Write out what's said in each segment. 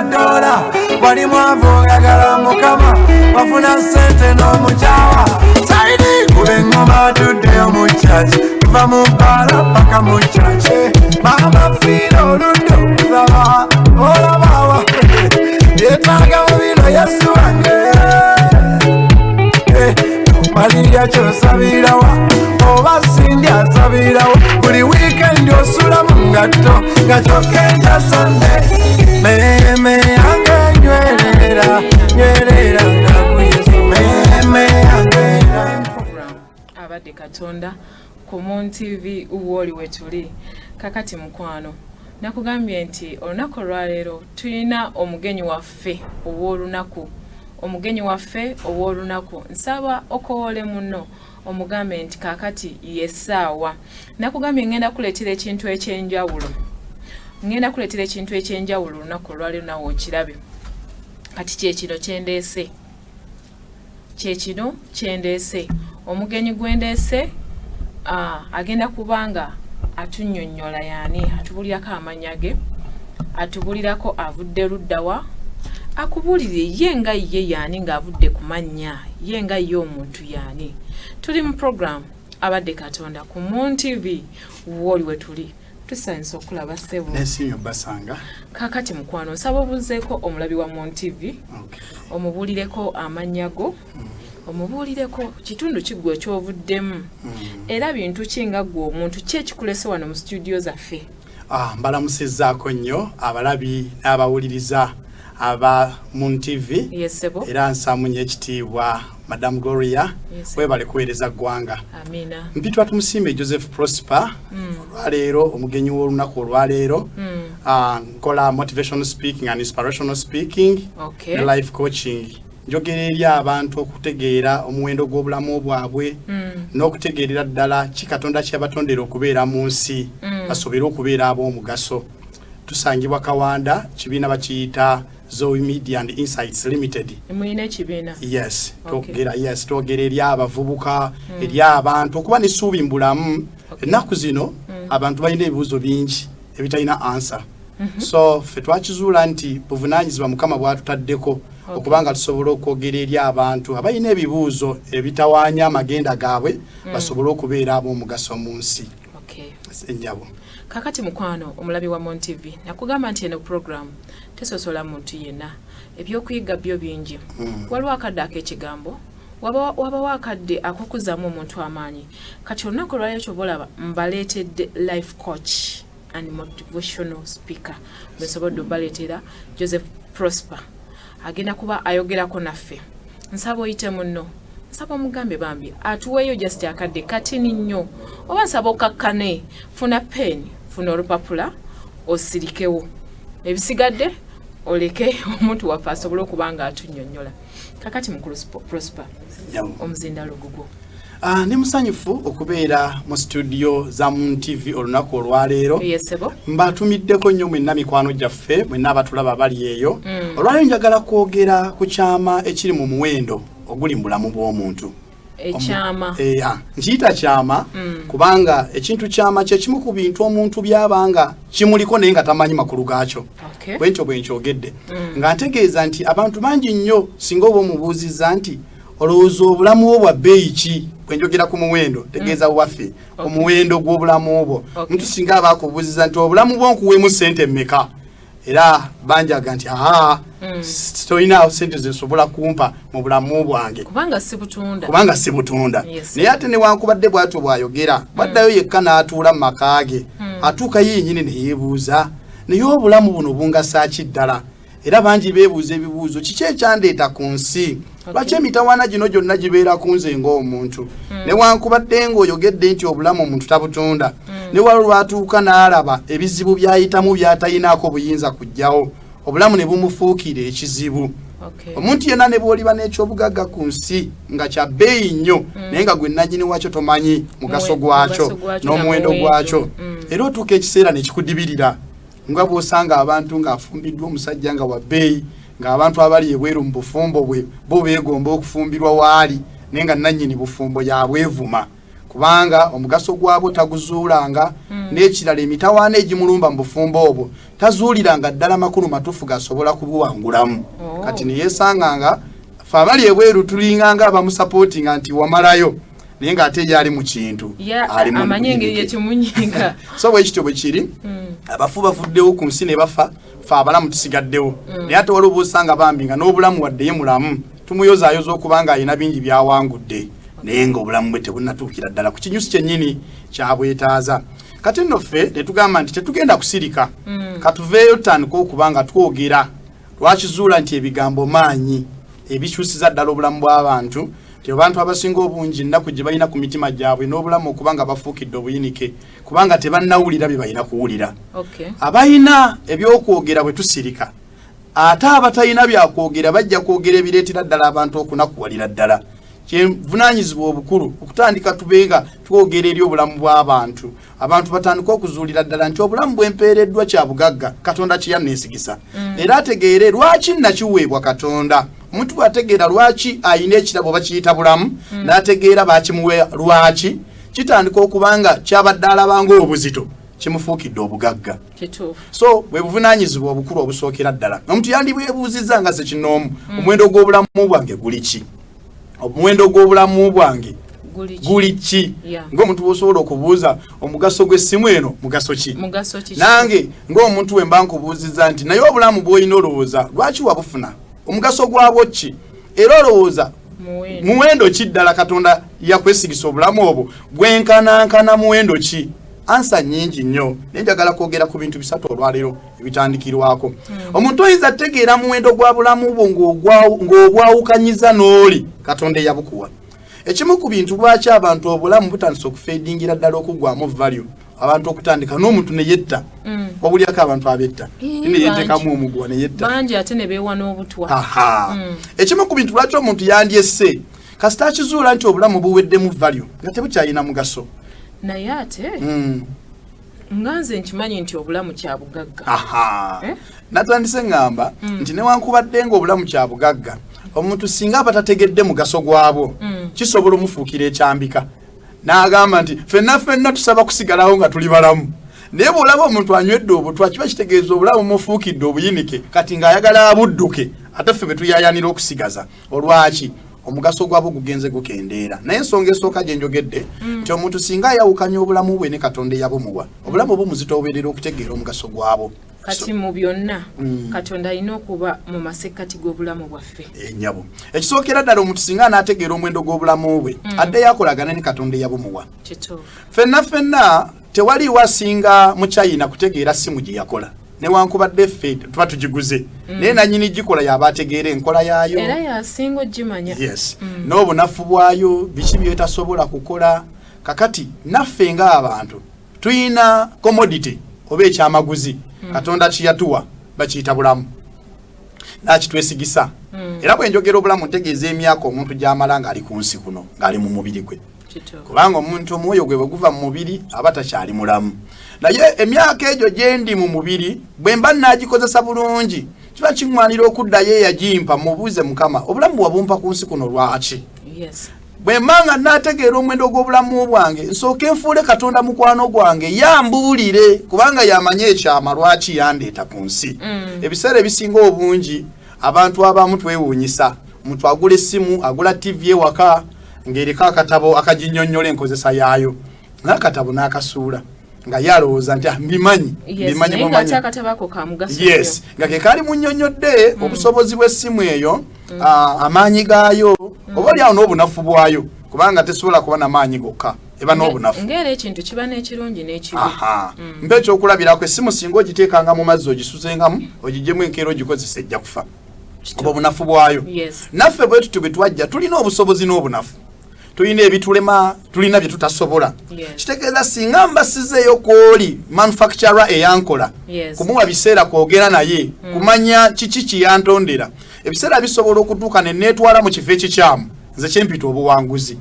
madola wali mwavu ngagala mukama wafuna sente n'omukyawa saidi kubengoma tuddeyo mu church kuva mu bbala paka mu church mama fiira oludde okusaba olabawa yetaaga mu bino yesu wange malirya kyosabirawa oba sindya nsabirawo buli wiikendi osula mu ngatto nga kyokenja sonde meme yange nywerera nywerera nga ku yesu meme yange abadde Katonda ku Moon TV uwoli wetuli kakati mukwano nakugambye nti olunaku olwaleero tulina omugenyi waffe ow'olunaku omugenyi waffe ow'olunaku nsaba okowole muno omugambe nti kakati yesaawa nakugambye ngenda kuleetera ekintu ekyenjawulo olunaku olwaleero nawe okirabe kati kyekino kyendeese omugenyi gwendeese agenda kubanga atunnyonnyola yaani atubulirako amanya ge atubulirako avudde luddawa akubulire ye nga ye yaani ng'avudde ku mannya ye nga ye omuntu yaani tuli mu program abadde Katonda ku Moon TV woli we tuli tusanyusa okulaba ssebo nesinyo basanga kakati mukwano nsaba obuzeeko omulabi wa Moon TV omubulireko amannya go omubuulireko kitundu kiggwe ekyovuddemu era bintu kinga gwe omuntu ki ekikulese wano mu studio zaffe mbalamusizzaako nnyo abalabi n'abawuliriza aba Moon TV era nsamunye ekitiibwa Madam Gloria webale kuweereza ggwanga mpitwa Tumusiime Joseph Proaper olwaleero omugenyi w'olunaku olwaleero nkola motivational speaking and inspirational speaking ne life coaching njogera eri abantu okutegeera omuwendo gw'obulamu bwabwe n'okutegeerera ddala kikatonda kyabatondera okubeera mu nsi basobere okubeera ab'omugaso tusangibwa Kawanda kibiina bakiyita Zoe Media and Insights Limited. Mwine kibiina. Yes. Togera eri abavubuka eri abantu okuba n'essuubi mbulamu ennaku zino abantu balina ebibuuzo bingi ebitalina answer. So ffe twakizuula nti buvunaanyizibwa Mukama bwatutaddeko okubanga tusobola okwogera eri abantu abalina ebibuuzo ebitawaanya amagenda gaabwe basobole okubeera ab'omugaso mu nsi. Enjabo. Kakati mukwano omulabi wa Moon TV nakugamba nti eno program tesosola muntu yenna ebyokuyiga byo bingi waliwo akadde ak'ekigambo waba wakadde akokuzaamu omuntu amaanyi kati olunaku olwaleero kyobalaba mbaleetedde life coach and motivational speaker mwesobodde obaleetera Joseph Proaper agenda kuba ayogerako naffe nsaba oyite muno nsaba omugambe bambi atuweeyo just akadde katini nnyo oba nsaba okakkane funa pen funa olupapula osirikewo ebisigadde oleke omuntu waffe asobole okuba nga atunnyonnyola kakati mukulu Proaper omuzindalo gugwo ne musanyufu okubeera mu studio za Moon TV olunaku olwaleero mbatumiddeko nnyo mwenna mikwano gyaffe mwenna abatulaba bali eyo olwaleero njagala kwogera ku kyama ekiri mu muwendo oguli mu bulamu bw'omuntu ekyama nkiyita kyama kubanga ekintu kyama kye kimu ku bintu omuntu byabanga kimuliko naye nga tamanyi makulu gaakyo bwentyo bwenkyogedde nga ntegeeza nti abantu bangi nnyo singa oba omubuuzizza nti olowooza obulamu bwo bwa bbeeyi ki bwenjogera ku muwendo tegeeza waffe omuwendo gw'obulamu bwo omuntu singa aba akubuuziza nti obulamu bwo nkuweemu ssente mmeka era banjaga nti tolina sente zesobola kumpa mu bulamu bwange kubanga si butunda naye ate newankubadde bw'atyo bw'ayogera baddayo yekka n'atuula mu maka ge atuuka yennyini ne yeebuuza naye obulamu buno bungasa ki ddala era bangi beebuuza ebibuuzo kiki ekyandeeta ku nsi lwaki emitawaana gino gyonna gibeera ku nze ng'omuntu newankubadde ng'oyogedde nti obulamu omuntu tabutunda ne waliwo lwatuuka n'alaba ebizibu by'ayitamu by'atayinaako buyinza kujjawo obulamu ne bumufuukira ekizibu omuntu yenna ne bw'oliba n'ekyobugagga ku nsi nga kya bbeeyi nnyo naye nga gwe nannyini wakyo tomanyi mugaso gwakyo n'omuwendo gwakyo era otuuka ekiseera ne kikudibirira nga bw'osanga abantu ng'afumbiddwa omusajja nga wa bbeeyi ng'abantu abali ebweru mu bufumbo bwe bo beegomba okufumbirwa waali naye nga nannyini bufumbo yabwevuma kubanga omugaso gwabwo taguzuulanga n'ekirala emitawaana egimulumba mu bufumbo obwo tazuuliranga ddala makulu matuufu gasobola kubuwangulamu kati ne yeesanganga fe abali ebweru tulinganga abamusapootinga nti wamalayo naye ng'ate yali mu kintu amanye engeri yekimunyinga so bwekityo bwe kiri abafu bavuddewo ku nsi ne bafa fe abalamu tusigaddewo naye ate waliwo boosanga bambi nga n'obulamu waddeyo mulamu tumuyozaayoza okuba nga alina bingi byawangudde naye ng'obulamu bwe tebunnatuukira ddala ku kinyusi kyennyini kyabwetaaza kati nno ffe netugamba nti tetugenda kusirika katuveeyo tutandika okuba nga twogera lwakizuula nti ebigambo maanyi ebikyusiza ddala obulamu bw'abantu ti abantu abasinga obungi nnaku gye balina ku mitima gyabwe n'obulamu okuba nga bafuukidde obuyinike kubanga tebannawulira bye balina kuwulira abalina ebyokwogera bwe tusirika ate abatalina byakwogera bajja kwogera ebireetera ddala abantu okunakuwalira ddala kyevunaanyizibwa obukulu okutandika tubenga twogera eri obulamu bw'abantu abantu batandika okuzuulira ddala nti obulamu bwempeereddwa kya bugagga katonda kiyanneesigisa era ategeere lwaki nakiweebwa katonda omuntu bw'ategeera lwaki ayina ekirabo bakiyita bulamu n'ategeera bakimuwe lwaki kitandika okubanga kyabadde alabanga obuzito kimufuukidde obugagga so bwe buvunaanyizibwa obukulu obusookera ddala omuntu yandibwebuuzizza nga sekinoomu omuwendo gw'obulamu bwange guli ki omuwendo gw'obulamu bwange guli ki ng'omuntu bw'osobola okubuuza omugaso gw'essimu eno mugaso ki nange ng'omuntu we mba nkubuuzizza nti naye obulamu bw'olina olowooza lwaki wabufuna omugaso gwabwo ki era olowooza muwendo ki ddala katonda yakwesigisa obulamu obwo bwenkanankana muwendo ki ansa nnyingi nnyo naye njagala kwogera ku bintu bisatu olwaleero ebitandikirwako omuntu oyinza ategeera muwendo gwa bulamu bwo ng'obwawukanyiza n'oli katonda eyabukuwa ekimu ku bintu lwaki abantu obulamu butandisa okufeedingira ddala okuggwamu value abantu okutandika n'omuntu ne yetta wabulyako abantu abetta ne yeteekamu omugwa ne yetta bangi ate ne beewa n'obutwa ekimu ku bintu lwaki omuntu yandyesse kasita akizuula nti obulamu buweddemu value nga tebukyalina mugaso naye ate nga nze nkimanyi nti obulamu kya bugagga natandise ŋŋamba nti newankubadde nga obulamu kya bugagga omuntu singa aba tategedde mugaso gwabwo kisobola omufuukira ekyambika n'agamba nti ffenna tusaba kusigalawo nga tuli balamu naye bw'olaba omuntu anywedde obutwa kiba kitegeeza obulamu mufuukidde obuyinike kati ng'ayagala abudduke ate ffe be tuyayanira okusigaza olwaki omugaso gwabwo gugenze gukendeera naye ensonga esooka gye njogedde nti omuntu singa ayawukanya obulamu bwe ne katonda eyabumuwa obulamu obumuzita obeerera okutegeera omugaso gwabwo kati mu byonna katonda alina okuba mu masekkati g'obulamu bwaffe ennyabo ekisookera ddala omuntu singa anaategeera omwendo gw'obulamu bwe addeyo akolagana ne katonda eyabumuwa ffenna tewaliwo asinga mu China kutegeera simu gye yakola newankubadde ffe tuba tugiguze naye nanyini gikola yaba ategeera enkola yaayo era yasinga ogimanya n'obunafu bwayo biki byetasobola kukola kakati naffe ng'abantu tuyina commodity oba ekyamaguzi katonda kiyatuwa bakiyita bulamu nakitwesigisa era bwe njogera obulamu ntegeeza emyaka omuntu gy'amala ng'ali ku nsi kuno ng'ali mu mubiri gwe kubanga omuntu omwoyo gwe bwe guva mu mubiri aba takyali mulamu naye emyaka egyo gye ndi mu mubiri bwe mba naagikozesa bulungi kiba kiŋŋwanira okuddayo eyagimpa mubuuze mukama obulamu wabumpa ku nsi kuno lwaki bwe mbanga naategeera omwendo gw'obulamu bwange nsooke nfuule katonda mukwano gwange yambuulire kubanga yamanye ekyama lwaki yandeeta ku nsi ebiseera ebisinga obungi abantu abamu twewuunyisa omuntu agula essimu agula tv ewaka ng'eriko akatabo akaginnyonnyola enkozesa yaayo n'akatabo n'akasuula nga yalowooza nti mbimanyi nga ke kaali munnyonnyodde obusobozi bw'essimu eyo amaanyi gaayo oba oli awo n'obunafu bwayo kubanga tesobola kuba n'amaanyi gokka eba n'obunafu ng'era ekintu kiba n'ekirungi n'ekibi mpa ekyokulabirako essimu singa ogiteekanga mu mazzi ogisuzengamu ogiggyemu enkeera ogikozesa ejja kufa oba obunafu bwayo naffe bwe tutyo bwe twajja tulina obusobozi n'obunafu tulina ebitulema tulina bye tutasobola kitegeeza singa mbasizeeyo kwoli manufacturer eyankola kumuwa biseera kwogera naye kumanya kiki kiyantondera ebiseera bisobola okutuuka ne neetwala mu kifo ekikyamu nze kyempita obuwanguzi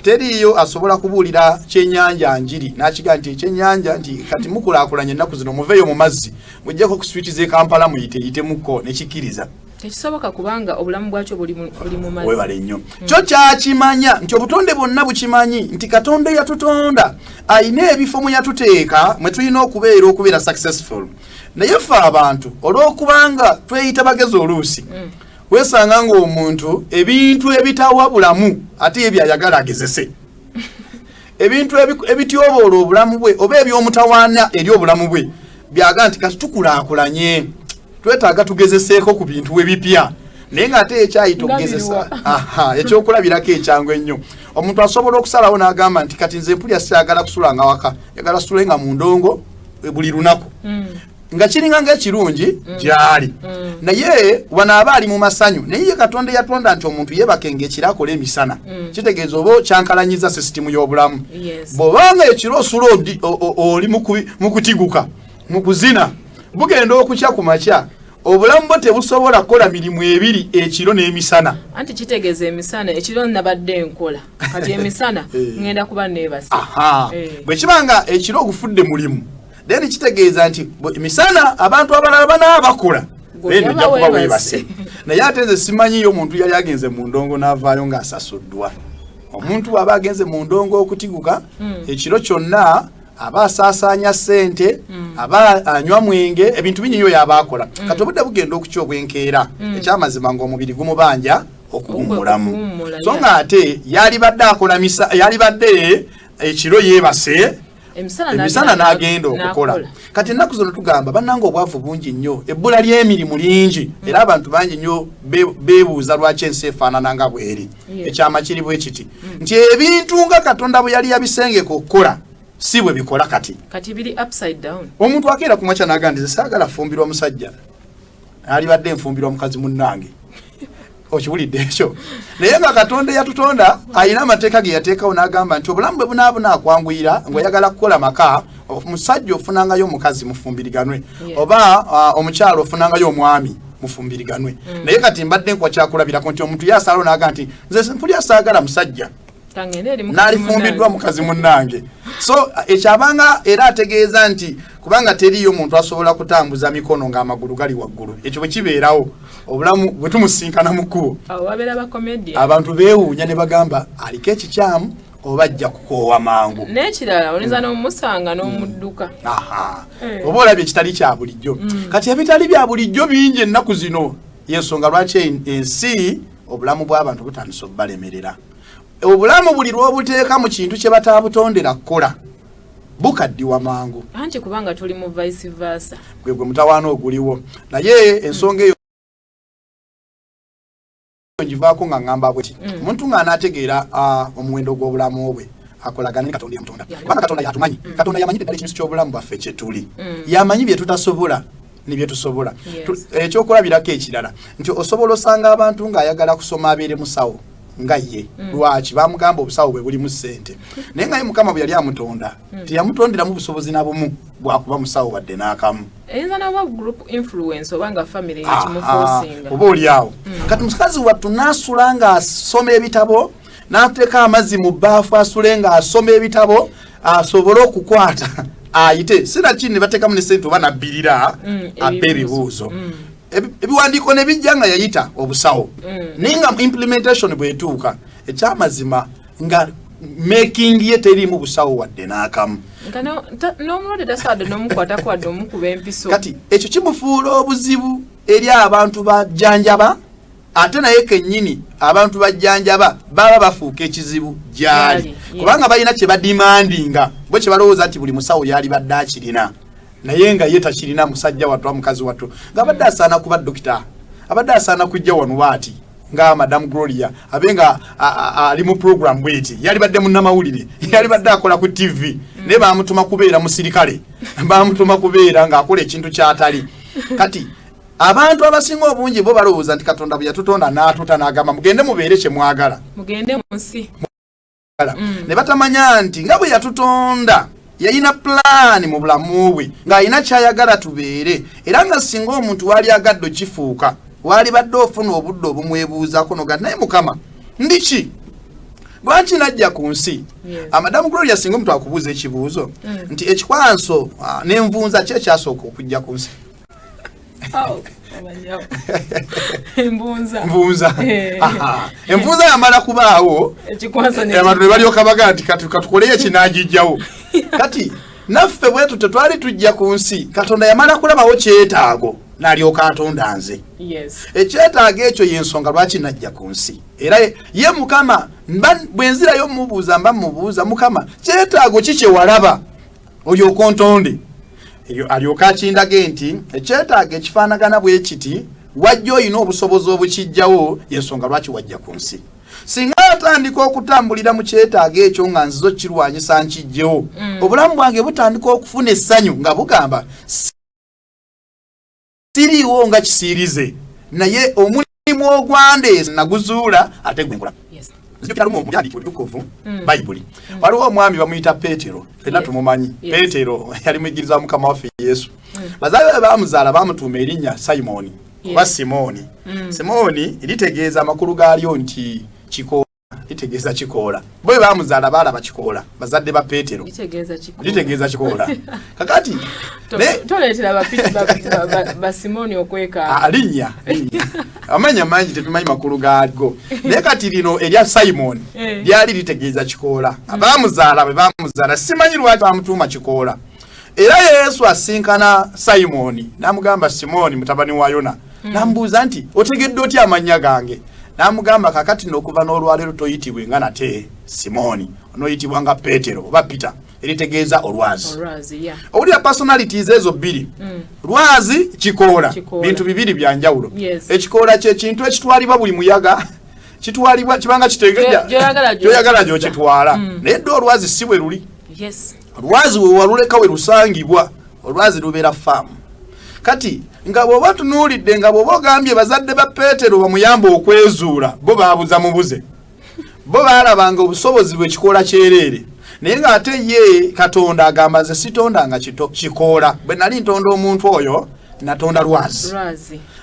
teriyo asobola kubuulira kyennyanja njiri n'akigaa nti ekyennyanja nti kati mukulaakulanye ennaku zino muveeyo mu mazzi mujjeko ku switi z'e Kampala muyitemuko nekikkiriza tekisoboka kubanga obulamu bwakyo buli mu mazzi. Webale nnyo. Kyo kyakimanya nti obutonde bwonna bukimanyi nti Katonda yatutonda ayina ebifo mwe yatuteeka mwe tulina okubeera successful. Naye ffe abantu olw'okubanga tweyita bagezi oluusi weesanga ng'omuntu ebintu ebitawa bulamu ate ebyayagala agezese. Ebintu ebityoboola obulamu bwe oba eby'omutawaana eri obulamu bwe byaga nti kati tukulaakulanye twetaaga tugezeseeko ku bintu ebipya naye ng'ate ekyayita okugezesa ekyokulabirako ekyangu ennyo. Omuntu asobola okusalawo n'agamba nti kati nze mpulya siyagala kusulanga waka yagala sulenga mu ndongo buli lunaku nga kiringa ng'ekirungi gy'ali naye wano aba ali mu masanyu naye ye Katonda yatonda nti omuntu yeebakenga ekiro akola emisana kitegeeza oba kyankalanyiza sisitimu y'obulamu bw'obanga ekiro osula oli mu kutiguka mu kuzina bugenda okukya ku makya obulamu bwo tebusobola kukola mirimu ebiri ekiro n'emisana. Anti kitegeeza emisana ekiro nabadde enkola kati emisana ngenda kuba neebase. Bwe kibanga ekiro ogufudde mulimu then kitegeeza nti emisana abantu abalala banaabakola bendujja kuba weebase. Naye ate nze simanyiyo omuntu yali agenze mu ndongo n'avaayo ng'asasuddwa. Omuntu aba agenze mu ndongo okutiguka ekiro kyonna aba asaasaanya ssente aba anywa mwenge ebintu binyiyo yabaakola kati obudde bugenda okukya obwenkeera ekyamazima ng'omubiri gumubanja okuwummulamu so ng'ate yalibadde akola yalibadde ekiro yeebase emisana n'agenda okukola. Kati ennaku zino tugamba bannanga obwavu bungi nnyo ebbula ly'emirimu lingi era abantu bangi nnyo beebuuza lwaki ensi efaanana nga bweri. Ekyama kiri bwe kiti nti ebintu nga Katonda bwe yali yabisengeka okukola si bwe bikola kati biri upside down. Omuntu akeera ku makya n'agandize saagala fumbirwa musajja alibadde enfumbirwa mukazi munnange okiwulidde ekyo naye nga Katonda yatutonda ayina amateeka ge yateekawo n'agamba nti obulamu bwe bunaabuna akwanguyira ng'oyagala kukola maka omusajja ofunangayo omukazi mufumbiriganwe oba omukyalo ofunangayo omwami mufumbiriganwe naye kati mbadde nkwa kyakulabirako nti omuntu yasalawo n'agamba nti nze mpulya saagala musajja n'alifumbiddwa mukazi munnange. So ekyabanga era ategeeza nti kubanga teriyo omuntu asobola kutambuza mikono ng'amagulu gali waggulu ekyo bwe kibeerawo obulamu bwe tumusinkana mu kkubo abantu beewuunya ne bagamba aliko ekikyamu oba ajja kukoowa mangu n'ekirala oyinza n'omusanga n'omudduka oba olabye ekitali kya bulijjo kati ebitali bya bulijjo bingi ennaku zino yensonga lwaki ensi obulamu bw'abantu butandise okubalemerera. Obulamu buli lw'obuteeka mu kintu kye bataabutondera kukola bukaddiwa mangu anti kubanga tuli mu vice versa gwe mutawaana oguliwo naye ensonga eyo ngivaako nga ngamba bweti omuntu ng'anaategeera omuwendo gw'obulamu bwe akolagana ne Katonda yamutonda kubanga Katonda yatumanyi Katonda yamanyidde ddala ekintu ky'obulamu bwaffe kye tuli yamanyi bye tutasobola ne bye tusobola. Ekyokulabirako ekirala nti osobola osanga abantu ng'ayagala kusoma abeere musawo nga ye lwaki bamugamba obusawo bwe buli mu ssente naye nga ye Mukama bwe yali amutonda teyamutonderamu busobozi na bumu bwakuba musawo wadde n'akamu. Eyinza n'oba group influence obanga family ekimufuusinga oba oliawo kati mukazi wattu n'asula ng'asoma ebitabo n'ateeka amazzi mu bbaafu asule ng'asoma ebitabo asobole okukwata ayite sinakini ne bateekamu ne ssente oba nabbirira abba ebibuuzo ebiwandiiko ne bijja nga yayita obusawo naye nga implementation bwetuuka ekyamazima nga making ye terimu busawo wadde n'akamu n'omulwadde tasaadde n'omukwatako wadde omukuba empiso. Kati ekyo kimufuula obuzibu eri abantu bajjanjaba ate naye kennyini abantu bajjanjaba baba bafuuka ekizibu gyali kubanga balina kye badimandinga bwe kye balowooza nti buli musawo yali badde akirina naye nga ye takirina musajja wattu wa mukazi wattu ng'abadde asaana kuba dokita abadde asaana kujja wano bw'ati nga Madam Gloria abenga ali mu program bweti yali badde munnamawulire yali badde akola ku TV ne bamutuma kubeera musirikale bamutuma kubeera ng'akola ekintu ky'atali kati abantu abasinga obungi bo balowooza nti Katonda bwe yatutonda n'atuta n'agamba mugende mubeere kye mwagala mugende mu nsi ne batamanya nti nga bwe yatutonda yayina plan mu bulamu bwe ng'ayina kyayagala tubeere era nga singa omuntu wali agadde kifuuka wali badde ofuna obudde obumwebuuzaako nogati naye Mukama ndiki lwaki najja ku nsi. Madamu Gloria singa omuntu akubuuza ekibuuzo nti ekikwanso n'envunza ki ekyasooka okujja ku nsi Mbunza envunza yamala kubaawo abantu ne balyoka baga nti katukoleye kinagijjawo kati naffe bwetu tetwali tujja ku nsi Katonda yamala kulabawo kyetaago n'alyoka atonda nze ekyetaago ekyo y'ensonga lwaki najja ku nsi era ye Mukama bwe nzirayo mubuuza mba mubuuza Mukama kyetaago kikye walaba olyoka ontonde eyo alyoka akindage nti ekyetaago ekifaanagana bwe kiti wajja olina obusobozi obukijjawo y'ensonga lwaki wajja ku nsi singa atandika okutambulira mu kyetaago ekyo nga nzizo kirwanyisa nkijjewo obulamu bwange butandika okufuna essanyu nga bugamba siriiwo nga kisiirize naye omulimu ogwande naguzuula ate gwe nkola nzikiralumu omuyandiiki obutukuvu bayibuli waliwo omwami bamuyita Peetero fenna tumumanyi Peetero yali muyigiriza wa Mukama waffe Yesu bazaale baamuzaala baamutuuma erinnya Simoni oba Simoni Simoni litegeeza amakulu gaalyo nti kikoola litegeeza kikoola bwe baamuzaala baalaba kikoola bazadde ba Peetero litegeeza kikoola kakati toleetera ba Simoni okweka alinnya amanya mangi tetumanyi makulu gaago naye kati lino erya Simoni lyali litegeeza kikoola abaamuzaala bwe baamuzaala simanyi lwaki baamutuuma kikoola era Yesu asinkana Simoni n'amugamba Simoni mutabani wa Yona n'amubuuza nti otegedde otya amannya gange n'amugamba kakati n'okuva n'olwaleero toyitibwe nga nate Simoni onoyitibwa nga Peetero oba Peter eritegeeza olwazi owulira personalities ezo bbiri lwazi kikoola bintu bibiri bya njawulo ekikoola kye kintu ekitwalibwa buli muyaga kitwalibwa kibanga kitegeja gyoyagala gyokitwala naye dde olwazi si bwe luli olwazi we waluleka we lusangibwa olwazi lubeera faamu kati nga bw'oba tunuulidde nga bw'oba ogambye bazadde ba Peetero bamuyamba okwezuula bo baabuza mubuze bo baalabanga obusobozi bwe kikoola kyereere naye ng'ate ye Katonda agamba nze sitondanga kikoola bwe nali ntonda omuntu oyo natonda lwazi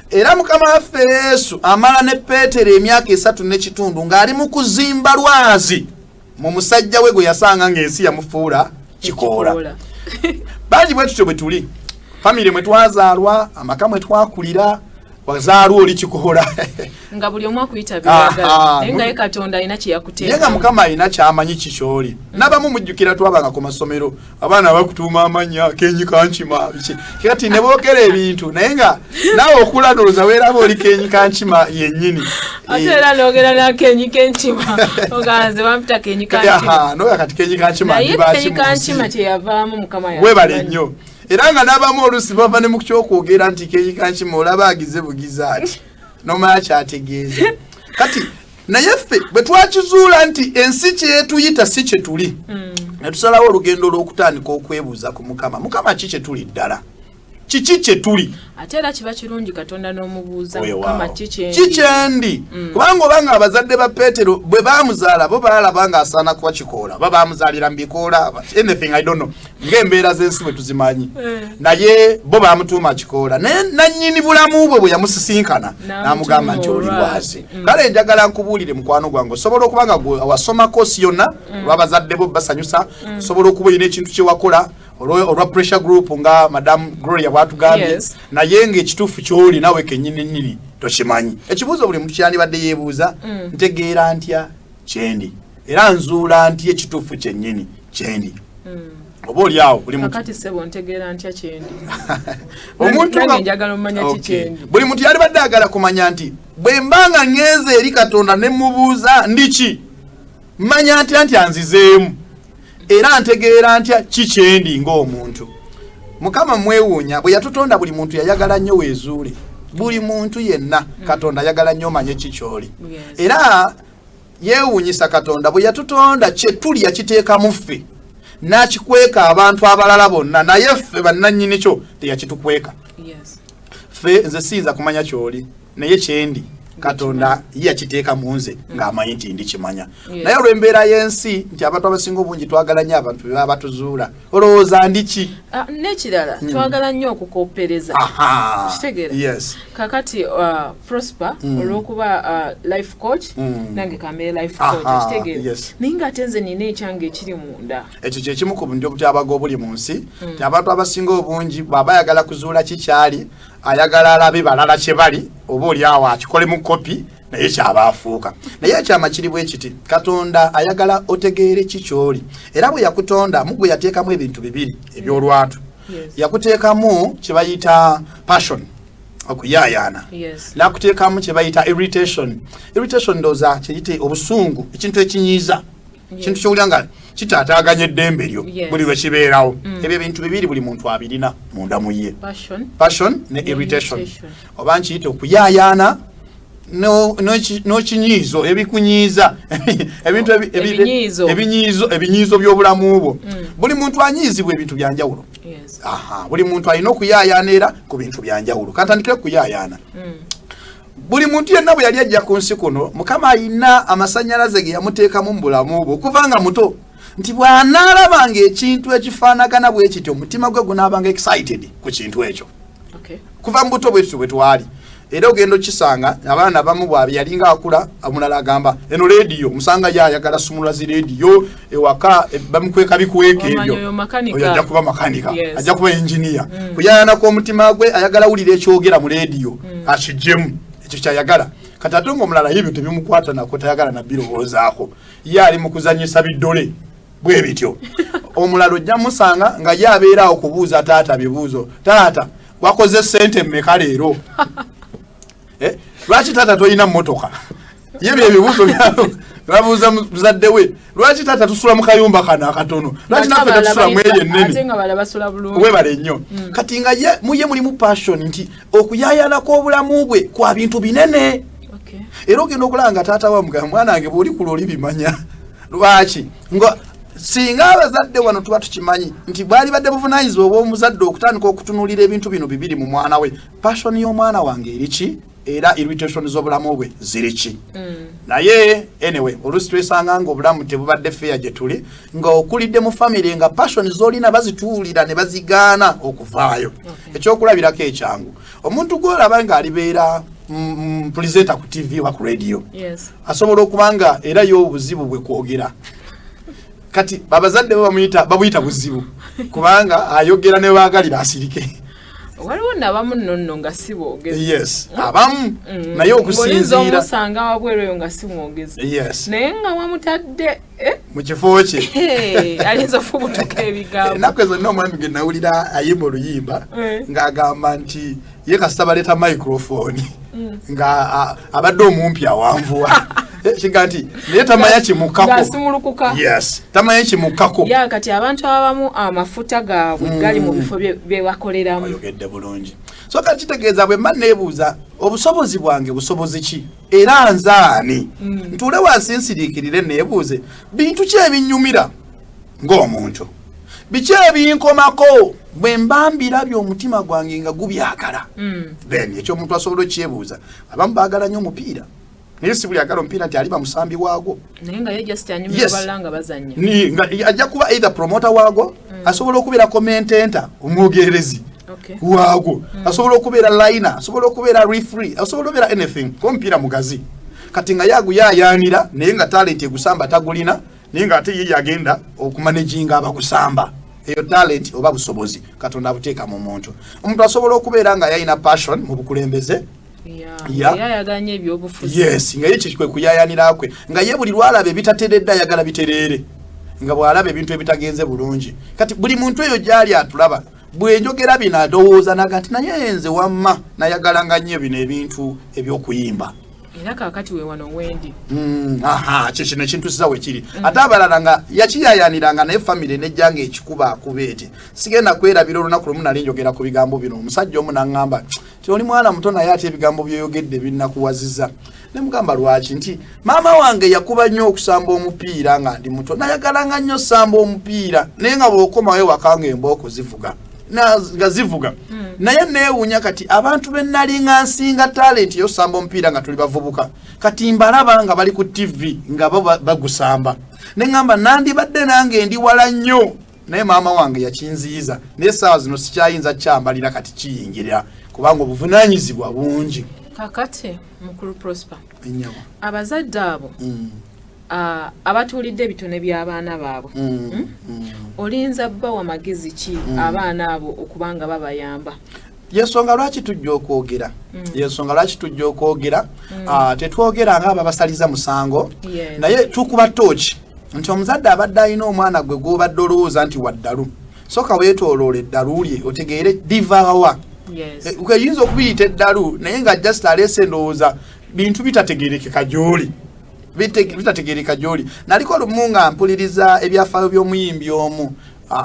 era Mukama waffe Yesu amala ne Peetero emyaka 3.5 ng'ali mu kuzimba lwazi mu musajja we gwe yasanga ng'ensi yamufuula kikoola bangi bwe tutyo bwe tuli family mwe twazaalwa amaka mwe twakulira wazaalwa oli kikoola nga buli omu akuyita byagala naye nga Katonda alina kye yakuteeka naye nga Mukama alina kyamanyi kikyoli n'abamu mujjukira twabanga ku masomero abaana bakutuuma amannya Kenyi Kankima kati ne boogera ebintu naye nga naawe okulanooza weeraba oli Kenyi Kankima yennyini ate era noogera na Kenyi Kankima oganze bampita Kenyi Kankima nooya kati Kenyi Kankima naye Kenyi Kankima kyeyavaamu Mukama webale nnyo era nga n'abamu oluusi bava ne mu kyokwogera nti Kenyi Kankima olaba agize bugiza ati nomala kyategeeza kati naye ffe bwe twakizuula nti ensi kyetuyita si kye tuli ne tusalawo olugendo lw'okutandika okwebuuza ku Mukama ki kye tuli ddala kiki kye tuli ate era kiba kirungi Katonda n'omubuuza Mukama kikyendi kubanga obanga abazadde ba Peetero bwe baamuzaala bo baalaba nga asaana kuba kikoola ba baamuzaalira mu bikoola anything I don't know ng'embeera z'ensi bwe tuzimanyi naye bo baamutuuma kikoola naye nannyini bulamu bwe bwe yamusisinkana n'amugamba nti oli lwazi kale njagala nkubuulire mukwano gwange osobola okuba nga wasoma koosi yonna olw'abazadde bo basanyusa osobola okuba olina ekintu kye wakola olwa pressure group nga Madam Gloria bwatugambye naye ng'ekituufu ky'oli nawe kennyini tokimanyi ekibuuzo buli muntu kyandibadde yeebuuza ntegeera ntya kyendi era nzuula ntya ekituufu kyennyini kyendi oba oli awo buli muntu kakati sebo ntegeera ntya kyendi omuntu njagala omanya kikyendi buli muntu yalibadde agala kumanya nti bwe mbanga ngeze eri Katonda ne mubuuza ndiki manya nti anzizeemu era ntegeera ntya kikyendi ng'omuntu Mukama mwewuunya bwe yatutonda buli muntu yayagala nnyo weezuule buli muntu yenna Katonda ayagala nnyo omanye kikyoli era yeewuunyisa Katonda bwe yatutonda kye tuli yakiteeka mu ffe n'akikweka abantu abalala bonna naye ffe bannannyini kyo teyakitukweka ffe nze siyinza kumanya kyoli naye kyendi Katonda yakiteeka mu nze ng'amanyi nti ndikimanya naye olw'embeera y'ensi nti abantu abasinga obungi twagala nnyo abantu be baba batuzuula olowooza ndiki n'ekirala twagala nnyo okukopereza kitegeera kakati Prosper olw'okuba life coach nange kambeere life coach kitegeera naye ng'ate nze nina ekyange ekiri munda ekyo kyekimu ku bundi obutyabaga obuli mu nsi nti abantu abasinga obungi bw'aba ayagala kuzuula kikyali ayagala alabe balala kye bali oba oli awo akikole mu kopi naye kyaba afuuka naye ekyama kiri bwe kiti Katonda ayagala otegeere kikyoli era bwe yakutonda mugwe yateekamu ebintu bibiri ebyolwatu yakuteekamu kye bayita passion okuyayana nakuteekamu kye bayita irritation ndoza kiyite obusungu ekintu ekinyiiza kintu kyowulira nga kitaataaganya eddembe lyo buli lwe kibeerawo ebyo ebintu bibiri buli muntu abirina munda mu ye passion ne irritation oba nkiyite okuyayaana n'ekinyiizo ebikunyiiza ebintu ebinyiizo by'obulamu bwo buli muntu anyiizibwa ebintu byanjawulo buli muntu alina okuyayaana era ku bintu byanjawulo kantandikire kuyayaana buli muntu yenna bwe yali ajja ku nsi kuno Mukama alina amasannyalaze ge yamuteekamu mu bulamu bwe okuvanga muto nti bw'anaalabanga ekintu ekifaanagana bwe kityo omutima gwe gunaabanga excited ku kintu ekyo kuva mu buto bwe twali era ogenda okisanga abaana bamu bwabe yalinga akula amulala agamba eno radio musanga yayagala sumula zi radio ewaka bamukweka bikweka ebyo oyo ajja kuba makanika ajja kuba engineer kuyana ko omutima gwe ayagala wulira ekyogera mu radio akijemu ekyo kyayagala katatongo omulala ebyo tebimukwata nako tayagala na birowoozaako ye ali mu kuzanyisa biddole bwe bityo omulala ojja musanga nga yabeera okubuuza taata bibuuzo taata wakoze sente mmeka leero lwaki tata toyina mmotoka yebyo ebibuuzo byalo babuuza muzadde we lwaki tata tusula mu kayumba kana akatono lwaki naffe tetusula mu eyo ennene webale nnyo kati nga muye mulimu passion nti okuyayanako obulamu bwe kwa bintu binene era ogenda okulanga taata wamugamba mwana wange bw'oli kula oli bimanya lwaki nga singa abazadde wano tuba tukimanyi nti bwali badde buvunaanyizibwa obw'omuzadde okutandika okutunuulira ebintu bino bibiri mu mwana we passion y'omwana wange eriki era irritation z'obulamu bwe ziriki naye anyway olusi twesanga nga obulamu tebubadde feya gye tuli nga okulidde mu family nga passion z'olina bazituulira ne bazigaana okuvaayo ekyokulabirako ekyangu omuntu gw'olaba ng'alibeera presenter ku TV wa ku radio asobola okubanga era y'obuzibu bwe kwogera kati babazadde babuyita buzibu kubanga ayogera ne baagalira asirike waliwo nabamu nonno nga siboogezi abamu naye okusinziira omusanga wabwereyo nga simwogezi naye nga wamutadde mu kifo kye alinza ofubutuka ebigambo ennaku ezo nno omwami ge nawulira ayimba oluyimba ng'agamba nti ye kasita baleeta microphone nga abadde omumpi awanvuwa kiga nti naye tamanya kimukako tamanya kimukako kati abantu abamu amafuta gaabwe gali mu bifo bye bakoleramu oyogedde bulungi so kati kitegeeza bwe mba neebuuza obusobozi bwange busobozi ki era nzaani ntuule wansi nsiriikirire neebuuze bintu ki ebinnyumira ng'omuntu biki ebinkomako bwe mba mbirabye omutima gwange nga gubyagala then ekyo omuntu asobola okyebuuza abamu baagala nnyo omupiira naye si buli agala omupiira nti aliba musambi waagwo naye nga ye just anyumira balanga bazanya ajja kuba either promoter waagwo asobola okubeera commentator omwogerezi waagwo asobola okubeera liner asobola okubeera referee asobola okubeera anything omupiira mugazi kati nga yaguyayanira naye nga talent egusamba tagulina naye nga ate ye yagenda okumanaginga abagusamba eyo talent oba busobozi Katonda abuteeka mu muntu omuntu asobola okubeera nga yalina passion mu bukulembeze yayaganye ebyobufuzi nga ye kikwe kuyayanira kwe nga ye buli lwalaba ebitateredde ayagala bitereere nga bw'alaba ebintu ebitagenze bulungi kati buli muntu eyo gyali atulaba bwenjogera bino adowooza naga nti naye nze wamma nayagala nga nnyo bino ebintu ebyokuyimba era kaakati we wano wendi kino ekintusiza we kiri ate abalala nga yakiyayaniranga naye famire nejjanga ekikuba akubeete sigenda kwerabira olunaku lumu nali njogera ku bigambo bino omusajja omu naŋŋamba ti oli mwana muto naye ate ebigambo byoyogedde binakuwaziza ne mugamba lwaki nti maama wange yakuba nnyo okusamba omupiira nga ndi muto nayagalanga nnyo samba omupiira naye nga bw'okomawo ewaka nga embooko zivuga nga zivuga naye neewuunya kati abantu be nali nga nsinga talent y'osamba omupiira nga tuli bavubuka kati mbalaba nga bali ku TV nga bo bagusamba ne ŋŋamba nandibadde nange ndi wala nnyo naye maama wange yakinziyiza naye essaawa zino sikyayinza kyambalira kati kiyingirira kubanga obuvunaanyizibwa bungi kakati mukulu Prosper abazadde abo abatuulidde ebitone by'abaana baabwe olinza bbawa magezi ki abaana abo okubanga babayamba yensonga lwaki tujja okwogera yensonga lwaki tujja okwogera tetwogera nga ababasaliza musango naye tukuba tooki nti omuzadde abadde alina omwana gwe gw'obadde olowooza nti waddalu soka weetooloola eddalu lye otegeere livaawa eyinza okubiyita eddalu naye nga just aleese endowooza bintu bitategeerekeka gy'oli bitategeereka gy'oli naliko olumu nga mpuliriza ebyafaayo by'omuyimbi omu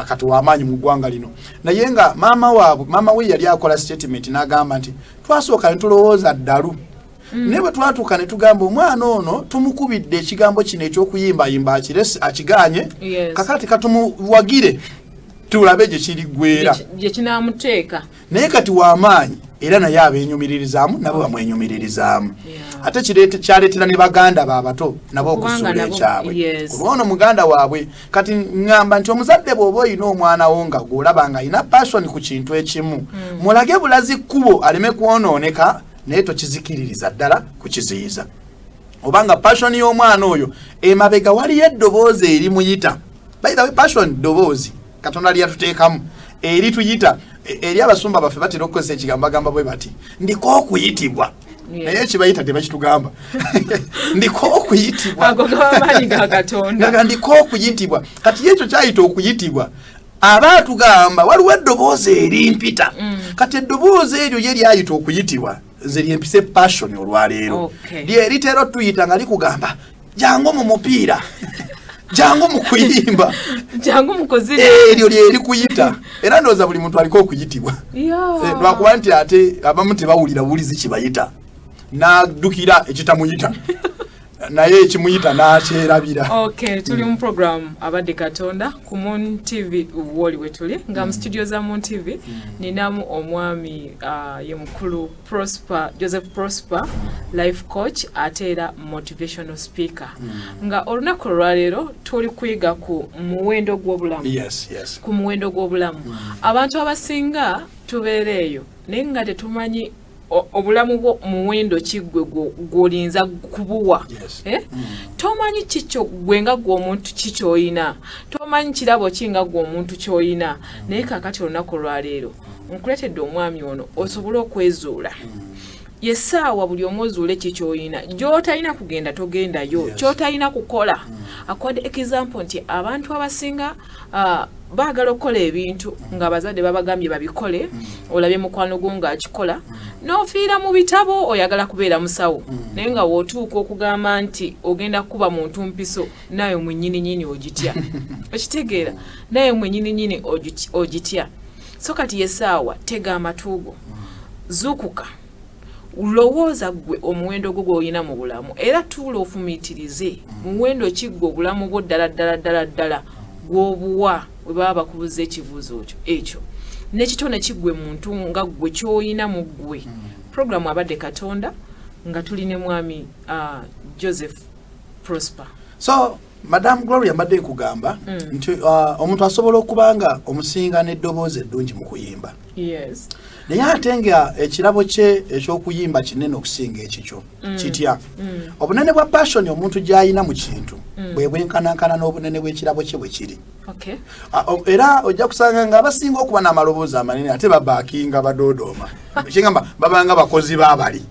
kati w'amaanyi mu ggwanga lino naye nga maama we yali akola statement n'agamba nti twasooka ne tulowooza ddalu naye bwe twatuuka ne tugamba omwana ono tumukubidde ekigambo kino eky'okuyimbayimba akiganye kakati katumuwagire tulabe gye kiriggwera gye kinaamuteeka naye kati w'amaanyi era naye abeenyumiririzaamu nabo bamwenyumiririzaamu ate kyaleetera ne baganda baabato nabo okusuula ekyabwe olwono muganda waabwe kati ŋŋamba nti omuzadde bw'oba olina omwana wo nga gw'olaba nga alina passion ku kintu ekimu mulage bulazi kkubo aleme kwonooneka naye tokizikiririza ddala kukiziyiza obanga passion y'omwana oyo emabega waliyo eddoboozi erimuyita by the way passion ddoboozi katonda lyatuteekamu erituyita eri abasumba baffe batera okukozesa ekigambo bagamba bwe bati ndiko okuyitibwa naye ekibayita tebakitugamba ndiko okuyitibwa ndiko okuyitibwa kati ekyo kyayita okuyitibwa aba atugamba waliwo eddoboozi erimpita kati eddoboozi eryo ye lyayita okuyitibwa nze lyempise passion olwaleero lyeritera otuyita nga likugamba jangu mu mupiira jangu mu kuyimba jangu mu kuzina eryo lyeri kuyita era ndowooza buli muntu aliko okuyitibwa lwakuba nti ate abamu tebawulira bulizi kibayita n'addukira ekitamuyita naye ekimuyita n'akyerabira tuli mu program abadde Katonda ku Moon TV woli we tuli nga mu studio za Moon TV ninamu omwami ye mukulu Joseph Proaper life coach ate era motivational speaker nga olunaku olwaleero tuli kuyiga ku muwendo gw'obulamu ku muwendo gw'obulamu abantu abasinga tubeereeyo naye nga tetumanyi obulamu bwo muwendo kiggwe gwolinza kubuwa tomanyi kikyo gwe nga gw'omuntu kikyoyina tomanyi kirabo kinga gw'omuntu kyoyina naye kakati olunaku olwaleero nkuletedde omwami ono osobole okwezuula yesaawa buli omu ozuule kikyoyina gy'otalina kugenda togendayo kyotalina kukola akwade example nti abantu abasinga baagala okukola ebintu nga abazadde babagambye babikole olabye mukwano gwo ng'akikola n'ofiira mu bitabo oyagala kubeera musawo naye nga wootuuka okugamba nti ogenda kuba muntu mpiso naye mwennyininyini ogitya okitegeera naye mwennyininyini ogitya so kati yesaawa tega amatuugo zuukuka lowooza gwe omuwendo gwo gw'olina mu bulamu era tuula ofumiitirize muwendo kiggwe obulamu bwo ddala gw'obuwa bwe baba bakubuza ekibuuzo ekyo n'ekitone kiggwe muntu nga gwe ky'olina mu ggwe programu abadde Katonda nga tuli ne mwami Joseph Proaper so Madam Gloria mbadde nkugamba nti omuntu asobola okuba nga omusinga n'eddoboozi eddungi mu kuyimba naye ate nga ekirabo kye eky'okuyimba kinene okusinga ekikyo kitya obunene bwa passion omuntu gy'ayina mu kintu bwe bwenkanankana n'obunene bw'ekirabo kye bwe kiri era ojja kusanga nga abasinga okuba n'amaloboozi amanene ate babaakinga badoodooma ekigamba babanga bakozi baabali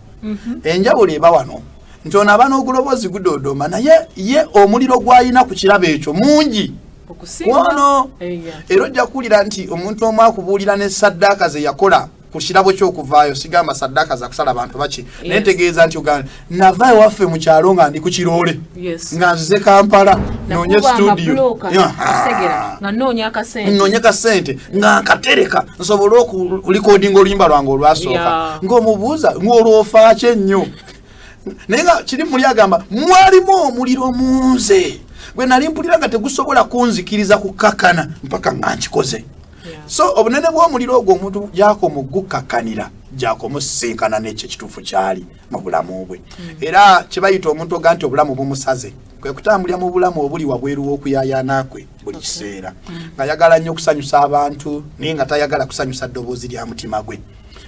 enjawulo eba wano nti ono aba n'oguloboozi gudoodooma naye ye omuliro gw'ayina ku kirabo ekyo mungi wono era ojja kuwulira nti omuntu omu akubuulira ne saddaaka ze yakola ku kirabo ky'okuvaayo sigamba saddaaka za kusala bantu baki naye ntegeeza nti ogamba navaayo waffe mu kyalo nga ndi ku kiroole nga nzize Kampala noonye studio noonye kasente nga nkatereka nsobole okulikodinga oluyimba lwange olwasooka ng'omubuuza ng'olwofaaki ennyo naye nga kiri muli agamba mwalimu omuliro munze gwe nali mpulira nga tegusobola kunzikiriza kukakana mpaka nga nkikoze so obunene bw'omuliro ogwo omuntu gyako mugukakkanira gyako musisinkana n'ekyo ekituufu kyali mu bulamu bwe era kibayita omuntu oga nti obulamu bumusaze kwe kutambulira mu bulamu obuli wabweru w'okuyaayaana kwe buli kiseera ng'ayagala nnyo okusanyusa abantu naye nga tayagala kusanyusa ddoboozi lya mutima gwe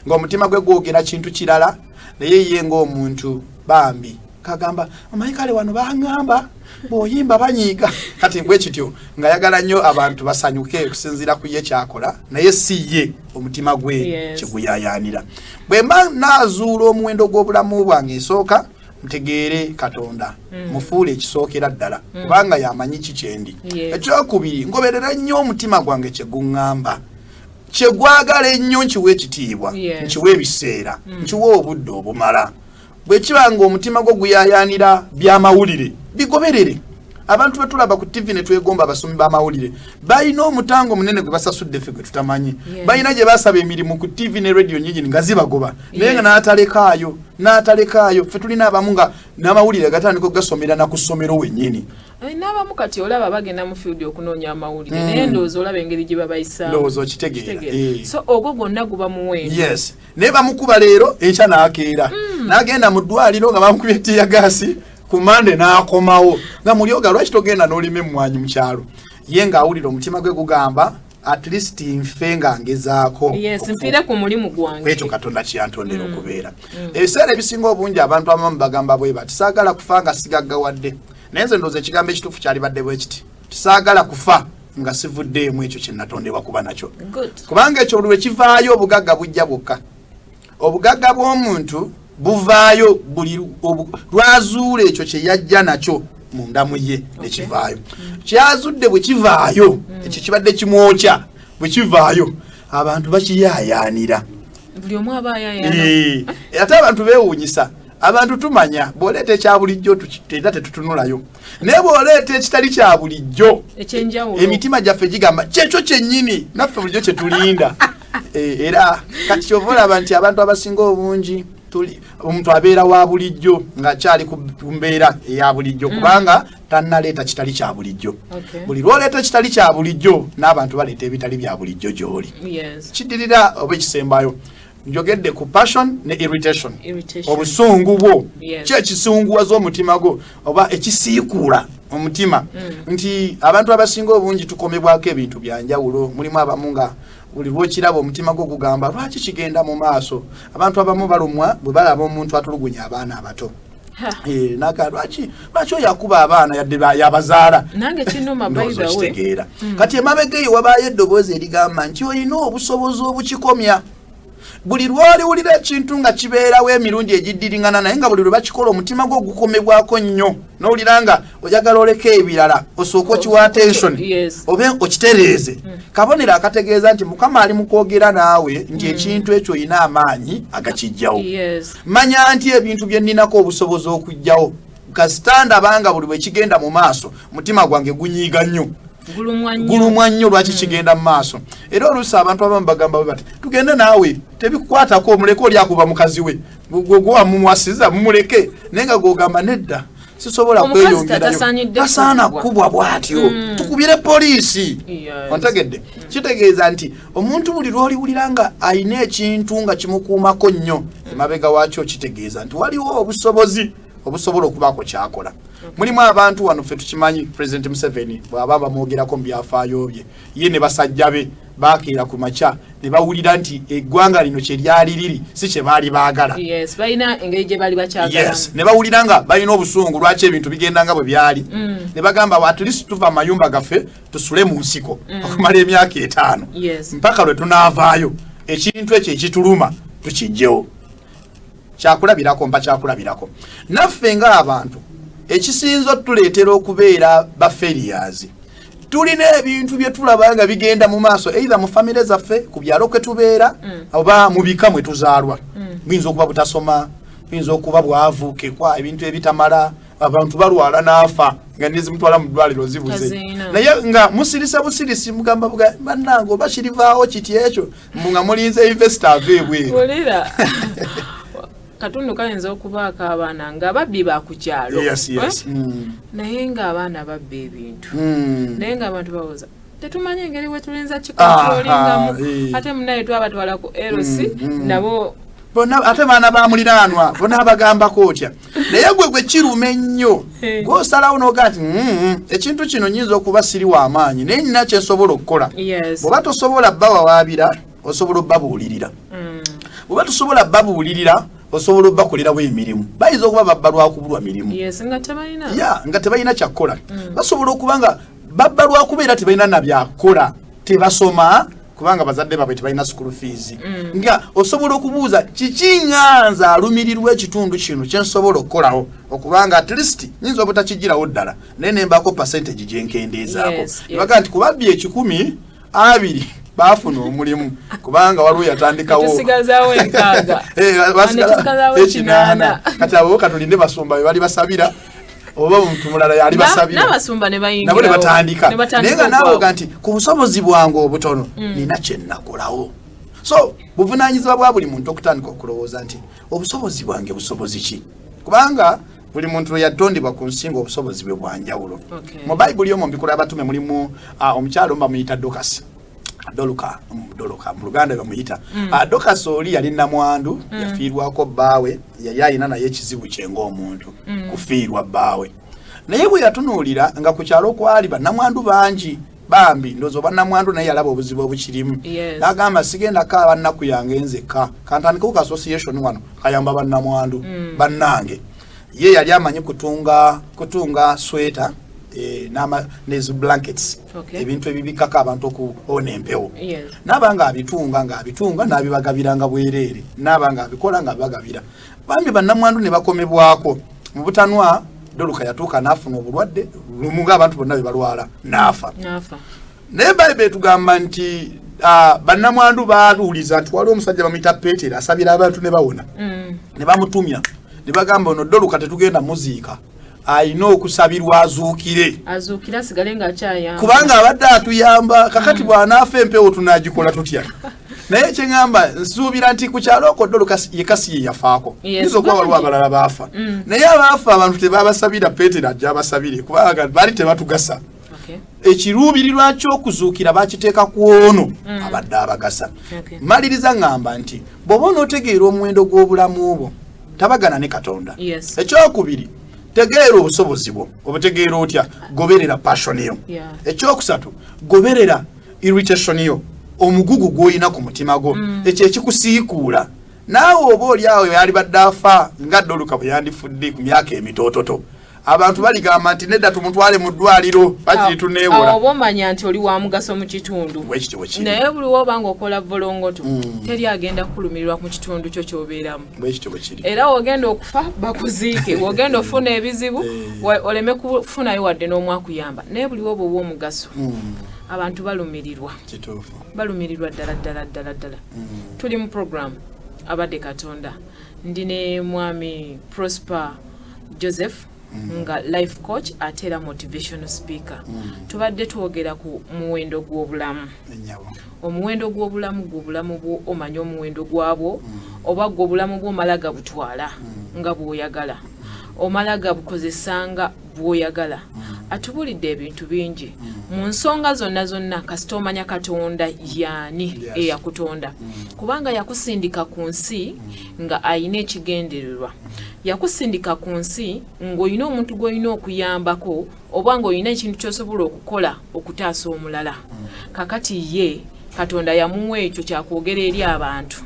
ng'omutima gwe gwogera kintu kirala naye ye ng'omuntu bambi kagamba omayikale wano bangamba boyimba banyiga kati bwe kityo nga yagala nnyo abantu basanyuke kusinzira ku ye kyakola naye si ye omutima gwe kiguyayanira bwe mba naazuula omuwendo gw'obulamu bwange esooka mtegeere Katonda mufuule ekisookera ddala kubanga yamanyi kikyendi ekyokubiri ngoberera nnyo omutima gwange kyeguŋŋamba kyegwagala ennyo nkiwa ekitiibwa nkiwa ebiseera nkiwa obudde obumala bwe kiba ng'omutima gwo guyayanira by'amawulire bigoberere abantu betulaba ku TV ne twegomba abasomi b'amawulire balina omutango munene gwe basasudde ffe gwe tutamanyi balina gye basaba emirimu ku TV ne radio nyingi nga zibagoba naye nga n'atalekaayo ffe tulina abamu nga n'amawulire gatandika gasomera na ku ssomero wennyini n'abamu kati olaba bagenda mu field okunoonya amawulire naye ndowooza olaba engeri gye babayisaamu ndowooza okitegeera so ogwo gwonna guba muwendo yes naye bamukuba leero enkya n'akeera n'agenda mu ddwaliro nga bamukubye tiyagaasi ku Mande n'akomawo nga mulyoga lwaki togenda n'olima emmwanyi mu kyalo ye ng'awulira omutima gwe gugamba at least nfe nga ngezaako nfiire ku mulimu gwange ekyo Katonda kyeyantondera okubeera ebiseera ebisinga obungi abantu abamu bagamba bwe bati saagala kufa nga sigaggawadde naye nze ndowooza ekigambo ekituufu kyalibadde bwe kiti tisaagala kufa nga sivuddeemu ekyo kye natondebwa kuba nakyo kubanga ekyo lwe kivaayo obugagga bujja bwokka obugagga bw'omuntu buvaayo buli lwazuula ekyo kye yajja nakyo mu ndamu ye ne kivaayo kyazudde bwe kivaayo ekyo kibadde kimwokya bwe kivaayo abantu bakiyaayaanira buli omu aba ayaayaana ate abantu beewuunyisa abantu tumanya bw'oleeta ekya bulijjo era tetutunulayo naye bw'oleeta ekitali kya bulijjo emitima gyaffe gigamba kyekyo kyennyini naffe bulijjo kye tulinda era kati kyova olaba nti abantu abasinga obungi omuntu abeera wa bulijjo ng'akyali ku mbeera eya bulijjo kubanga tannaleeta kitali kya bulijjo buli lw'oleeta kitali kya bulijjo n'abantu baleeta ebitali bya bulijjo gy'oli kidirira oba ekisembayo njogedde ku passion ne irritation obusungu bwo kyekisunguwaza omutima gwo oba ekisiikuula omutima nti abantu abasinga obungi tukomebwako ebintu byanjawulo mulimu abamu nga buli lwokiraba omutima gwo gugamba lwaki kigenda mu maaso abantu abamu balumwa bwe balaba omuntu atulugunya abaana abato naga lwaki oyo akuba abaana yadde yabazaala nange kinuma bayidawekitegeera kati emabega eyo wabaayo eddoboozi erigamba nti olina obusobozi obukikomya buli lwoliwulira ekintu nga kibeerawo emirundi egiddiringana naye nga buli lwe bakikola omutima gwo gukomebwako nnyo n'owulira nga oyagala oleka ebirala osooka okiwa attention obe okitereeze kabonero akategeeza nti mukama ali mu kwogera naawe nti ekintu ekyo olina amaanyi agakijjawo manya nti ebintu bye nninako obusobozi okujjawo kasitanda banga buli bwe kigenda mu maaso mutima gwange gunyiiga nnyo gulumwa nnyo lwaki kigenda mu maaso era oluusi abantu abamu bagamba bwe bati tugende naawe tebikukwatako omuleke oli akuba mukazi we gwewamumwasiza mumuleke naye nga gwogamba nedda sisobola kweyongerayo tasaana kubwa bwatyo tukubire poliisi ontegedde kitegeeza nti omuntu buli lwoliwulira nga ayina ekintu nga kimukuumako nnyo emabega waakyo kitegeeza nti waliwo obusobozi obusobola okubaako kyakola mulimu abantu wano ffe tukimanyi President Museveni bw'aba bamwogerako mu byafaayo bye ye ne basajja be baakeera ku makya ne bawulira nti eggwanga lino kye lyali liri si kye baali baagala balina engeri gye baali bakyagalamu ne bawulira nga balina obusungu lwaki ebintu bigenda nga bwe byali ne bagamba at least tuva amayumba gaffe tusule mu nsiko okumala emyaka 5 mpaka lwe tunaavaayo ekintu ekyo ekituluma tukijjewo kyakulabirako mpa kyakulabirako naffe nga abantu ekisinza otuleetera okubeera baferiyazi tulina ebintu bye tulaba nga bigenda mu maaso either mu famire zaffe ku byalo kwe tubeera oba mu bika mwe tuzaalwa buyinza okuba butasoma buyinza okuba bwavukekwa ebintu ebitamala abantu balwala n'afa nga nezimutwala mu ddwaliro zibuze naye nga musirisa busirisi mugamba bannange oba kirivaawo kiti ekyo nga mulinze investor aveebweru katundu kayinza okubaako abaana nga babbi bakukyalo naye nga abaana babba ebintu naye nga abantu bawoza tetumanyi engeri wetulinza kikolingamu ate munaye twabatwala ku LC nabo bonna ate baana bamuliraanwa bonna abagambako otya naye gwe kiruma ennyo gw'osalawo n'ogaa nti ekintu kino nyinza okuba siri w'amaanyi naye nina kyensobola okukola bw'oba tosobola bbawawaabira osobola obbabuulirira bw'oba tosobola bbabuulirira osobola obakolerawo emirimu bayinza okuba babba lwakubulwa mirimu nga tebalina kyakkola basobola okubanga babba lwakubeera tebalina nabyakola tebasoma kubanga bazadde babwe tebalina school fees nga osobola okubuuza kikinganza alumirirwa ekitundu kino kyensobola okukolawo okubanga at least nyinza obutakigirawo ddala naye nembako percentage gyenkendeezaako baga nti kubabbi 120 bafuna omulimu kubanga waliwo yatandikawo ekinana kati abo katulinde basumba bali basabira oba omuntu mulala yali basabira n'abasumba ne bayingira nabo ne batandika naye nga naawe ganti ku busobozi bwange obutono nina kye nnakolawo so buvunaanyizibwa bwa buli muntu okutandika okulowooza nti obusobozi bwange busobozi ki kubanga buli muntu yatondebwa ku nsinga obusobozi bwe bwanjawulo mu bayibuli omwo mbikola abatume mulimu omukyalo mba muyita Doluka mu Luganda bamuyita Dokasi oli yali namwandu yafiirwako bbaawe yali ayina naye ekizibu kye ng'omuntu kufiirwa bbaawe naye bwe yatunuulira nga ku kyalo kwali bannamwandu bangi bambi ndowooza bannamwandu naye yalaba obuzibu obukirimu n'agamba sigenda kaaba nnaku yange nzekka kantandikewo ku association wano kayamba bannamwandu bannange ye yali amanyi kutunga sweta nezo blankets ebintu ebibikako abantu okuona empewo n'abanga abitunga n'abibagabiranga bwereere n'abanga abikola nga abibagabira bambi bannamwandu ne bakomebwako mu butanwa Doluka yatuuka n'afuna obulwadde lumu ng'abantu bonna be balwala n'afa naye Bayibuli etugamba nti bannamwandu baaluuliza nti waliwo omusajja bamuyita Peetero asabira abantu ne bawona ne bamutumya ne bagamba ono Doluka tetugenda muziika ayina okusabirwa azuukira asigale ng'akyayamba kubanga abadde atuyamba kakati bw'anaafa empewo tunagikola tutya naye kyeŋŋamba nsuubira nti ku kyalo okwo Doluka yekasi ye yafaako yinza okuba waliwo abalala baafa naye abaafa abantu tebabasabira Peetero ajja abasabire kubanga baali tebatugasa ekiruubirirwa ky'okuzuukira bakiteeka ku ono abadde abagasa maliriza ŋŋamba nti bw'oba onootegeera omuwendo gw'obulamu obwo tabagana ne Katonda ekyokubiri tegeera obusobozi bwo obutegeera otya goberera passion yo ekyokusatu goberera irritation yo omugugu gw'olina ku mutima gwo ekyo ekikusiikuula naawe oba oli awo yali badde afa nga Doluka bwe yandifudde ku myaka emitoototo abantu baligamba nti nedda tumutwale mu ddwaliro bakiri tuneewola oba omanya nti oli wa mugaso mu kitundu naye buli wobanga okola volongoto teri agenda kukulumirirwa mu kitundu kyo kyobeeramu era wogenda okufa bakuziike wogenda ofuna ebizibu oleme kufunayo wadde n'omwakuyamba naye buli woba ow'omugaso abantu balumirirwa ddala tuli mu program abadde Katonda ndi ne mwami Proaper Joseph nga life coach atera motivational speaker tubadde twogera ku muwendo gw'obulamu omuwendo gw'obulamu bwo omanya omuwendo gwabwo oba gw'obulamu bw'omala gabutwala nga bw'oyagala omala gabukozesanga bw'oyagala atubulidde ebintu bingi mu nsonga zonna kasita omanya Katonda yaani eyakutonda kubanga yakusindika ku nsi nga ayina ekigendererwa yakusindika ku nsi ng'olina omuntu gw'olina okuyambako oba ng'olina ekintu ky'osobola okukola okutaasa omulala kakati ye Katonda yamuwa ekyo kyakwogera eri abantu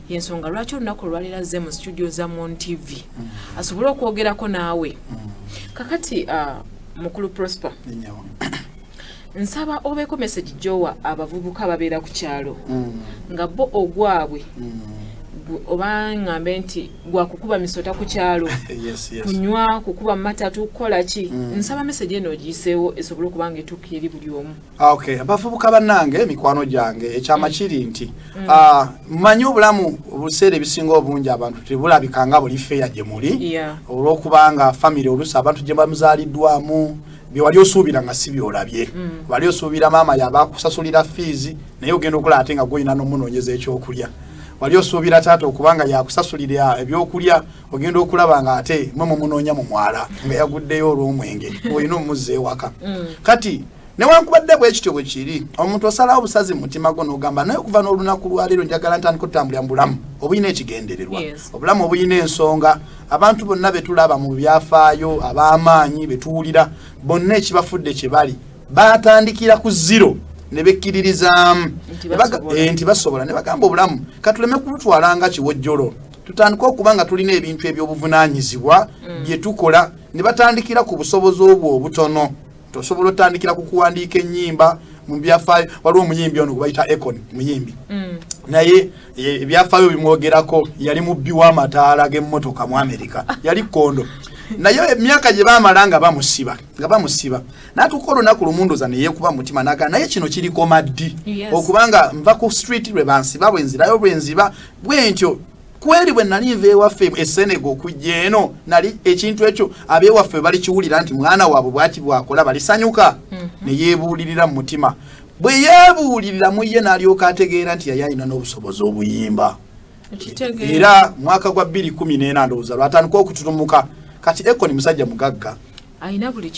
yensonga lwaki olunaku olwalero azze mu studio za Mon TV asobole okwogerako naawe kakati mukulu Proaper nsaba obeeko message gyowa abavubuka babeera ku kyalo nga bo ogwabwe oba ngambe nti gwakukuba misota ku kyalo kunywa kukuba matatu kukola ki nsaba message eno ogiyiseewo esobole okubanga etuuka eri buli omu abavubuka bannange emikwano gyange ekyama kiri nti mmanyi obulamu obuseera ebisinga obungi abantu tebulabikanga buli feeya gye muli olw'okubanga famire oluusi abantu gye bamuzaaliddwamu byewali osuubira nga si byolabye wali osuubira maama yabakusasulira fees naye ogenda okulaba ate nga gwolina n'omunoonyeza ekyokulya wali osuubira taata okubanga yakusasulira ebyokulya ogenda okulaba nga ate mwe mumunoonya mu mwala nga yaguddeyo olw'omwenge olina omuzza ewaka kati newankubadde bwekityo bwe kiri omuntu osalawo obusazi mu mutima gwo n'ogamba naye okuva n'olunaku lwaleero njagala ntandika okutambulira mu bulamu obulina ekigendererwa obulamu obulina ensonga abantu bonna be tulaba mu byafaayo ab'amaanyi be tuwulira bonna ekibafudde kye bali baatandikira ku zero ne bekkiririzaamu nti basobola ne bagamba obulamu katuleme kubutwala nga kiwojjolo tutandika okubanga tulina ebintu eby'obuvunanyizibwa bye tukola ne batandikira ku busobozi obwo obutono tosobola otandikira ku kuwandiika ennyimba mu byafaayo waliwo omuyimbi ono gubayita Econ muyimbi naye ebyafaayo bimwogerako yali mubbi w'amataala g'emmotoka mu Amerika yali kondo naye emyaka gye baamala nga bamusiba n'atuuka olunaku lumundoza ne yeekuba mutima naga naye kino kiriko maddi okubanga nva ku street lwe bansiba bwenzirayo bwenziba bwentyo kweri bwe nali nva ewaffe eSenegal okujja eno nali ekintu ekyo ab'ewaffe bali kiwulira nti mwana waabwe bwaki bwakola balisanyuka ne yeebuulirira mu mutima bwe yeebuulirira mu ye n'alyoka ategeera nti yali alina n'obusobozi obuyimba era mwaka gwa 2014 ndowooza lwatandika okututumuka kati Econ musajja mugagga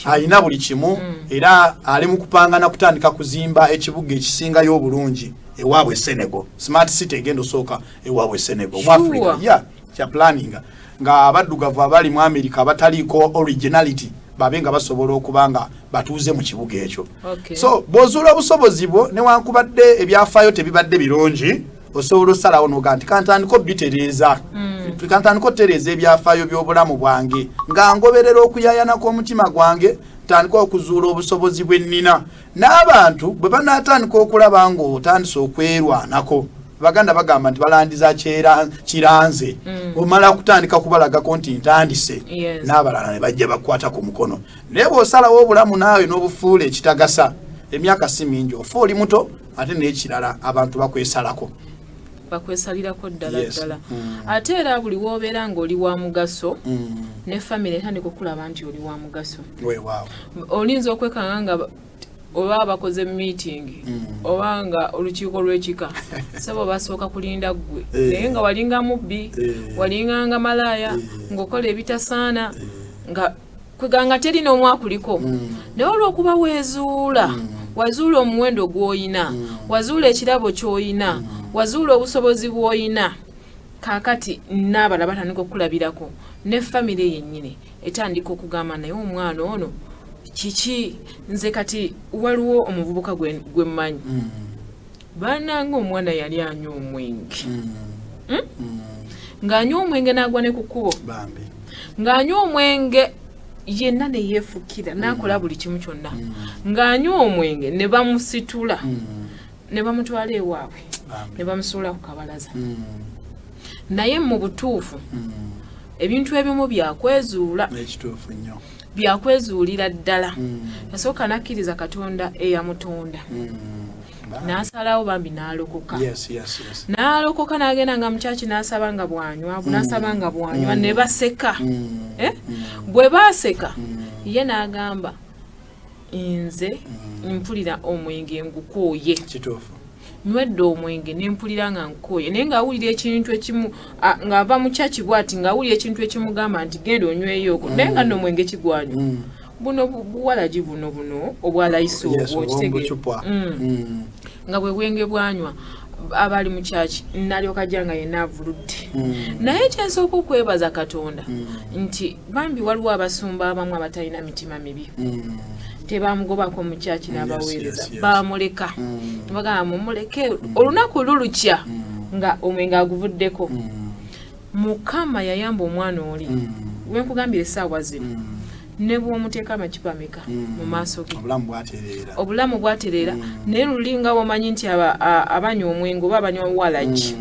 ayina buli kimu era ali mu kupangana kutandika kuzimba ekibuga ekisingayo obulungi ewaabwe Senegal smart city egenda osooka ewaabwe Senegal mu Africa kya planning nga abaddugavu abali mu America abataliiko originality babe nga basobola okubanga batuuze mu kibuga ekyo so bw'ozuula obusobozi bwo newankubadde ebyafaayo tebibadde birungi osobola osalawo noga nti kantandika obitereeza kantandika otereeza ebyafaayo by'obulamu bwange nga ngoberera okuyayanako omutima gwange tandika okuzuula obusobozi bwe nnina n'abantu bwe banaatandika okulaba ng'otandise okwerwanako baganda bagamba nti balandiza kiranze omala kutandika kubalagako nti ntandise n'abalala ne bajja bakwata ku mukono naye bw'osalawo obulamu naawe n'obufuula ekitagasa emyaka si mingi ofa oli muto ate n'ekirala abantu bakwesalako bakwesalirako ddala ate era buli woobeera ng'oli wa mugaso ne famire etandika okulaba nti oli wa mugaso olinza okwekanga nga oba bakoze meeting oba nga olukiiko lw'ekika sabo basooka kulinda ggwe naye nga walinga mubbi walinganga malaaya ng'okola ebitasaana nga kweganga terina omwakuliko naye olw'okuba weezuula wazuula omuwendo gw'oyina wazuula ekirabo ky'oyina wazuula obusobozi bw'oyina kaakati n'abala batandika okulabirako ne famire yennyini etandika okugamba naye omwana ono kiki nze kati waliwo omuvubuka gwe mmanyi bananga omwana yali anywa omwenge ng'anywa omwenge n'agwa ne ku kkubo ng'anywa omwenge yenna ne yeefukira n'akola buli kimu kyonna ng'anywa omwenge ne bamusitula ne bamutwala ewaabwe ne bamusuula ku kabalaza naye mu butuufu ebintu ebimu byakwezuula byakwezuulira ddala yasooka nakkiriza Katonda eyamutonda n'asalawo bambi n'alokoka n'alokoka n'agenda nga mukyaki n'asaba nga bwanywa ne baseka bwe baaseka ye n'agamba nze mpulira omwenge ngukooye nywedde omwenge nempulira nga nkooye naye ng'awulira ekintu ekimu ng'ava mu kyaki bw'ati ng'awulira ekintu ekimugamba nti genda onyweyo okwo naye nga nno omwenge kigwanywa buno buwalagi buno obwalayisi obwo kitegeera nga bwe bwenge bwanywa abali mu kyaki nalyoka ajja nga yenna avuludde naye kyensooka okwebaza Katonda nti bambi waliwo abasumba abamu abatalina mitima mibi tebamugobako mu kyaki n'abaweereza bamuleka bagamba mumuleke olunaku lulukya nga omwenge aguvuddeko Mukama yayamba omwana oli wenkugambira essaawa zino ne bw'omuteeka amakipa ameka mu maaso ge obulamu bwatereera naye lulinga wamanyi nti abanywa omwenge oba abanywa walagi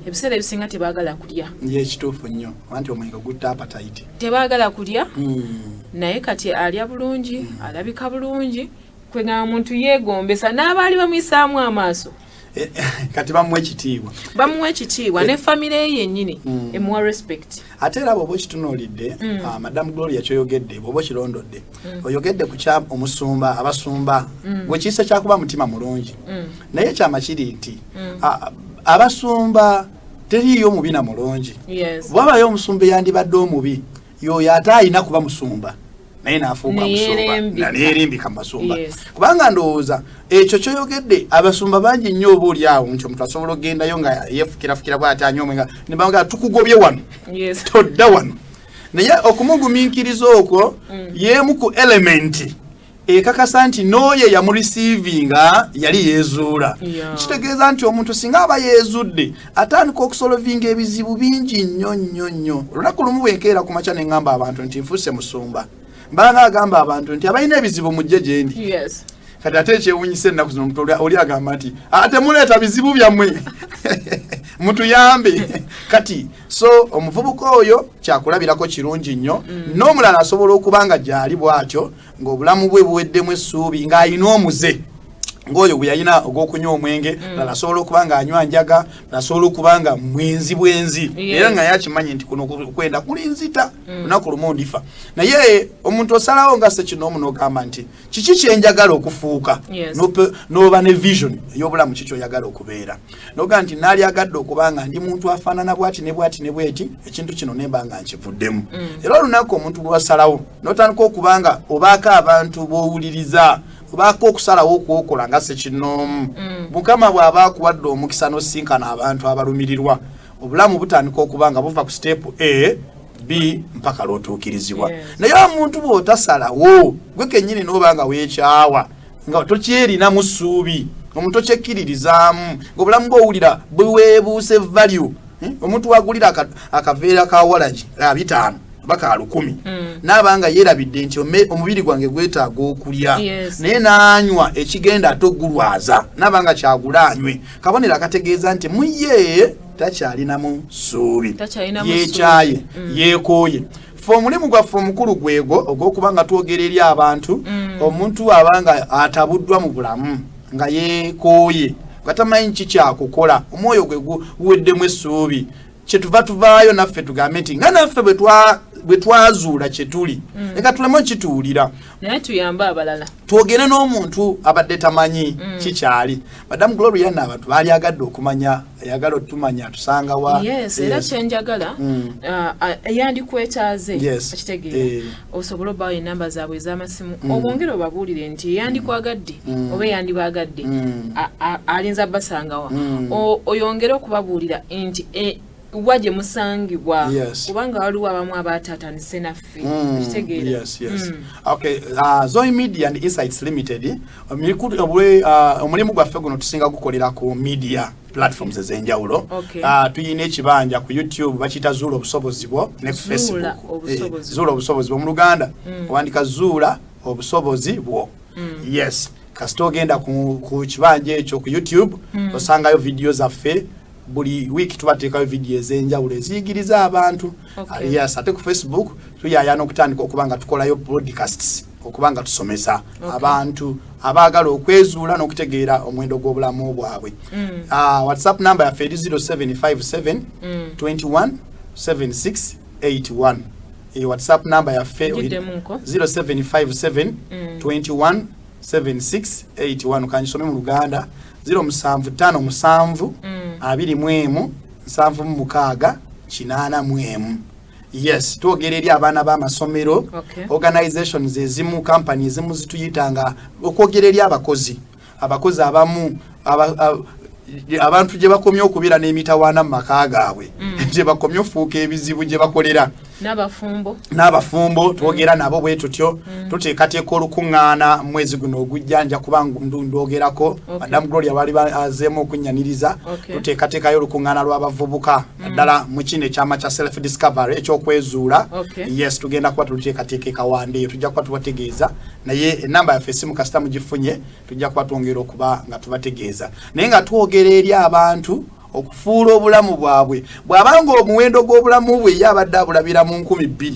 ebiseera ebisinga tebaagala kulya ekituufu nnyo anti omwenge gutta appetite tebaagala kulya naye kati alya bulungi alabika bulungi kwegamba muntu yeegombesa n'abaali bamuyisaamu amaaso kati bamuwa ekitiibwa ne famire ye yennyini emuwa respect ate era bw'oba okitunuulidde madamu Gloria kyoyogedde bw'oba okirondodde oyogedde ku kya omusumba abasumba gwe kiisa kyakuba mutima mulungi naye ekyama kiri nti abasumba teriiyo omubi na mulungi bwabayo omusumba eyandibadde omubi yoyo ate alina kuba musumba naye naafuuka musumba neyerimbika mu basumba kubanga ndowooza ekyo kyoyogedde abasumba bangi nnyo oba oli awo nti omuntu asobola okgendayo nga yeefukirafukira bw'ati anywa omwenga ne banga tukugobye wano todda wano naye okumugumiikiriza okwo yeemu ku elementi ekakasa nti n'oyo yamurecevinga yali yeezuula. Kitegeeza nti omuntu singa aba yeezudde atandika okusolovinga ebizibu bingi nnyo. Olunaku lumu bwenkeera ku makya ne ŋŋamba abantu nti nfuuse musumba. Mbanga agamba abantu nti abalina ebizibu mujje gye ndi. Kati ate ekyewuunyisa ennaku zino omuntu oli agamba nti ate muleeta bizibu byammwe mutuyambe. Kati so omuvubuka oyo kyakulabirako kirungi nnyo. N'omulala asobola okuba nga gyali bw'atyo ng'obulamu bwe buweddemu essuubi ng'ayina omuze ng'oyo bwe yalina ogw'okunywa omwenge, lala asobola okuba ng'anywa njaga, asobola okuba nga bwenzi era nga yakimanyi nti kuno kwenda kulinzita lunaku lumu ndifa. Naye omuntu osalawo nga Ssekinomu n'ogamba nti kiki kyenjagala okufuuka, n'oba ne vision ey'obulamu kiki oyagala okubeera, n'ogamba nti naali agadde okuba nga ndi muntu afaanana bw'ati ne bw'eti, ekintu kino nemba nga nkivuddemu. Era olunaku omuntu lwasalawo n'otandika okuba nga obaako abantu b'owuliriza, obaako okusalawo okwokola nga Ssekinomu, Mukama bw'aba akuwadde omukisa n'osinkana abantu abalumirirwa, obulamu butandika okuba nga buva ku step A, B mpaka lw'otuukirizibwa. Naye omuntu bw'otasalawo gwe kennyini n'oba nga weekyawa nga tokyerinamu ssuubi, omuntu okyekkiririzaamu, ng'obulamu bw'owulira bweweebuuse value. Omuntu wagulira akaveera ka walagi 5 baka 10 n'abanga yeerabidde nti omubiri gwange gwetaaga okulya, naye n'anywa ekigenda atogulwaza n'abanga kyagulaanywe, kabonero akategeeza nti muye takyalinamu ssuubi, yeekyaye yeekooye. Fe omulimu gwaffe omukulu gwego ogw'okuba nga twogera eri abantu, omuntu abanga atabuddwa mu bulamu nga yeekooye nga tamanyi ki kyakukola, omwoyo gwe guweddemu essuubi, kyetuva tuvaayo naffe tugambe nti nga naffe bwe twazuula kye tuli leka tulemu kituwulira naye tuyambe abalala, twogere n'omuntu abadde tamanyi kikyali. Madamu Gloria n'abantu baali agadde okumanya, ayagala otumanya atusanga wa. Era kyenjagala yandikwetaaze akitegeera osobola obawo enamba zaabwe ez'amasimu, obwongere obabuulire nti yandikwagadde oba yandibaagadde alinza basangawa, oyongere okubabuulira nti waje musangibwa kubanga waliwo abamu abataatanise naffe kitegeera. Okay, Zoe Media and Insights Limited omulimu gwaffe guno tusinga gukolera ku media platforms ez'enjawulo. Tuyina ekibanja ku YouTube bakiyita Zuula Obusobozi Bwo, ne ku Facebook Zuula Obusobozi Bwo. Mu Luganda owandika Zuula Obusobozi Bwo. Kasita ogenda ku kibanja ekyo ku YouTube osangayo video zaffe. Buli wiki tubateekayo video ez'enjawulo eziyigiriza abantu. Ate ku Facebook tuyaayana okutandika okuba nga tukolayo broadcasts okuba nga tusomesa abantu abaagala okwezuula n'okutegeera omwendo gw'obulamu bwabwe. WhatsApp number yaffe eri 0757 21 7681. WhatsApp number yaffe 0757 21 7681. Kanjisome mu Luganda 0757 21 7681. Twogera eri abaana b'amasomero, organizations ezimu, company ezimu zituyitanga okwogera eri abakozi abamu abantu gye bakomye okubira n'emitawaana mu maka gaabwe, gye bakomye ofuuka ebizibu gye bakolera, n'abafumbo twogera nabo bwe tutyo. Tuteekateeka olukuŋŋaana mwezi guno ogujja, nja kuba ndoogerako. Madamu Gloria bali azeemu okunnyaniriza. Tuteekateekayo olukuŋŋaana lw'abavubuka ddala mu kino ekyama kya self discovery ekyokwezuula. Tugenda kuba tuliteekateeka ekawande eyo, tujja kuba tubategeeza, naye enamba yaffe esimu kasita mugifunye tujja kuba twongera okuba nga tubategeeza, naye nga twogera eri abantu okufuula obulamu bwabwe. Bw'abanga omuwendo gw'obulamu bwe yabadde abulabira mu 2,000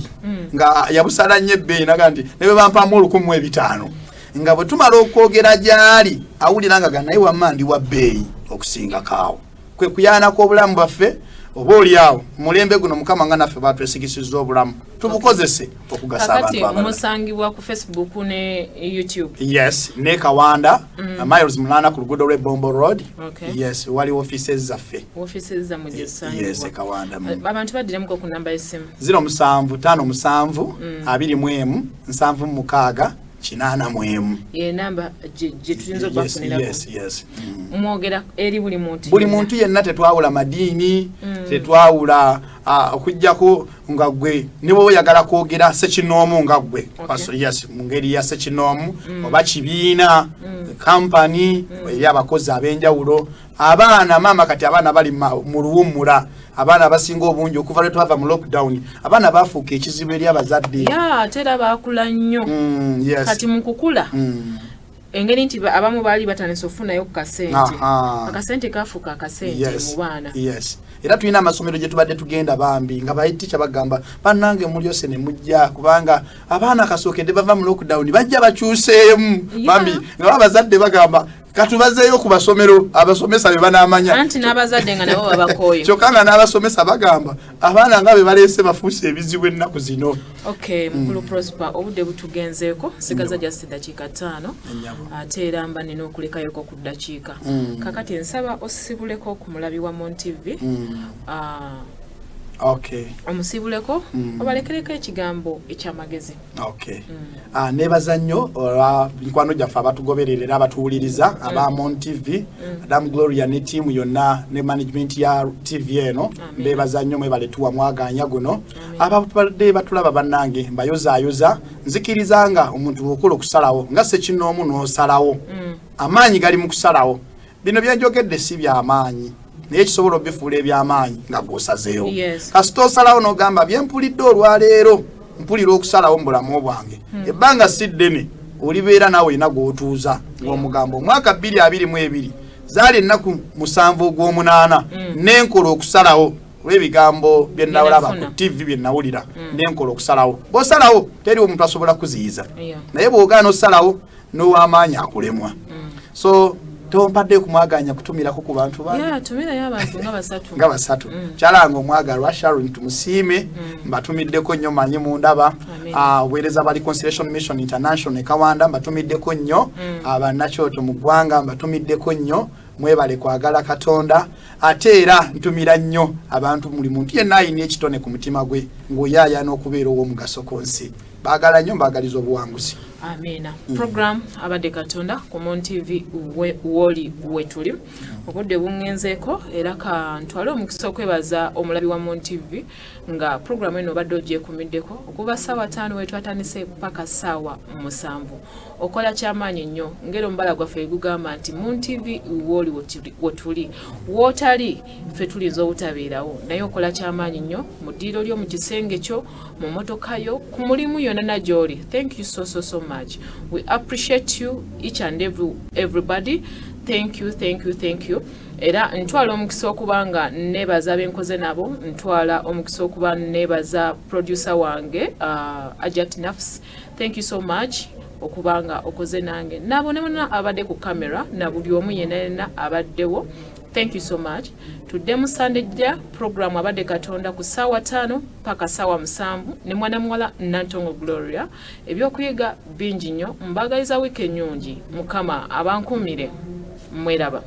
nga yabusala nnyo ebbeeyi naga nti ne bwe bampamu 1,500 nga bwe tumala okwogera gy'ali awulira nga naye wamma ndi wa bbeeyi okusinga kaawo. Kwe kuyaanako obulamu bwaffe oba oliawo mulembe guno Mukama nga naffe batwesigisiza obulamu tubukozese okugasa abantu abalala. Kakati musangibwa ku Facebook ne YouTube. Ne Kawanda miles mulana ku luguudo lw'e Bombo Road. Wali offices zaffe. Offices za mujisangibwa. Kawanda. Abantu baddiremu ku namba y'essimu 0757 21 76 881 ye namba gye tuyinza okubafunirako. Yes. Mwogera eri buli muntu yenna tetwawula madiini tetwawula okujjako nga gwe ne bwe oyagala kwogera sekinoomu nga gwe yes mu ngeri ya sekinoomu oba kibiina kampani eri abakozi ab'enjawulo abaana maama kati abaana bali mu luwummula abaana abasinga obungi okuva lwe twava mu lockdown abaana baafuuka ekizibu eri abazadde ate era baakula nnyo kati mu kukula engeri nti abamu baali batandise okufunayo ku kasente akasente kafuuka akasente mu baana era tulina amasomero gye tubadde tugenda bambi nga bayitica bagamba bannange mulyose ne mujja kubanga abaana kasookedde bava mu lockdown bajja bakyuseemu bambi nga abazadde bagamba katubazeeyo ku basomero abasomesa be banaamanya anti n'abazadde nga nabo babakooye kyokka nga n'abasomesa bagamba abaana nga be baleese bafuuse ebizibu ennaku zino. Mukulu Prosper obudde butugenzeeko sigaza just eddakiika 5 ate era mba nina okuлекayoko ku ddakiika kakati nsaba osibuleko ku mulabi wa Mon TV omusibuleko obalekereko ekigambo ekyamagezi. Nebaza nnyo mikwano gyaffe abatugoberera abatuwuliriza aba Mon TV Madam Gloria ne tiimu yonna ne management ya TV eno mbebaza nnyo mwebale tuwa mwaganya guno ababadde batulaba bannange mbayozaayoza nzikiriza nga omuntu okola okusalawo nga sekinoomu n'osalawo amaanyi gali mu kusalawo bino byanjogedde si by'amaanyi naye kisobola obifuula eby'amaanyi nga gwosazeewo kasita osalawo n'ogamba byempulidde olwaleero mpulira okusalawo mu bulamu bwange ebbanga si ddene olibeera naawe olina gw'otuuza ng'omugambo omwaka 2022 zaali ennaku 7 ogw'omunaana n'enkola okusalawo olw'ebigambo bye nnawulaba ku TV bye nnawulira n'enkola okusalawo bw'osalawo teriwo omuntu asobola kuziyiza naye bw'ogaana osalawo n'ow'amaanyi akulemwa so tompadde kumwaganya kutumirako ku bantu bange tumirayo abantu nga basatu kyalanga omwagalwa Sharon Tumusiime mbatumiddeko nnyo manyi mundaba obuweereza bali Constellation Mission International e Kawanda mbatumiddeko nnyo abannakyoto mu ggwanga mbatumiddeko nnyo mwebale kwagala Katonda ate era ntumira nnyo abantu muli muntu yenna ayina ekitone ku mutima gwe ng'oyaaya n'okubeera ow'omugaso ku nsi baagala nnyo mbaagaliza obuwanguzi. Amina. Program abadde Katonda ku Mon TV woli wetuli obudde bungenzeeko era ka ntwale omukisa okwebaza omulabi wa Mon TV nga program eno badde ogyekumiddeko okuva ssaawa 5 wetwatandise paka ssaawa 7 okola kyamaanyi nnyo ngero mbala gwaffe egugamba nti Mon TV woli wetuli wotali ffe tulinza obutabeerawo naye okola kyamaanyi nnyo mu ddiiro lyo mu kisenge kyo mu motoka yo ku mulimu yonna na gy'oli. Thank you so much. We appreciate you each and everybody. Thank you. Era ntwala omukisa okubanga nebaza benkoze nabo ntwala omukisa okuba nebaza producer wange Ajat Nafs. Thank you so much okubanga okoze nange nabo nebona abadde ku camera na buli omu yenna abaddewo. Thank you so much. Tudde mu Sunday program abadde Katonda ku ssaawa 5 paka ssaawa 7 ne mwana mwala Nantongo Gloria. Ebyokuyiga bingi nnyo mbagaliza weekend nyungi Mukama abankumire mweraba.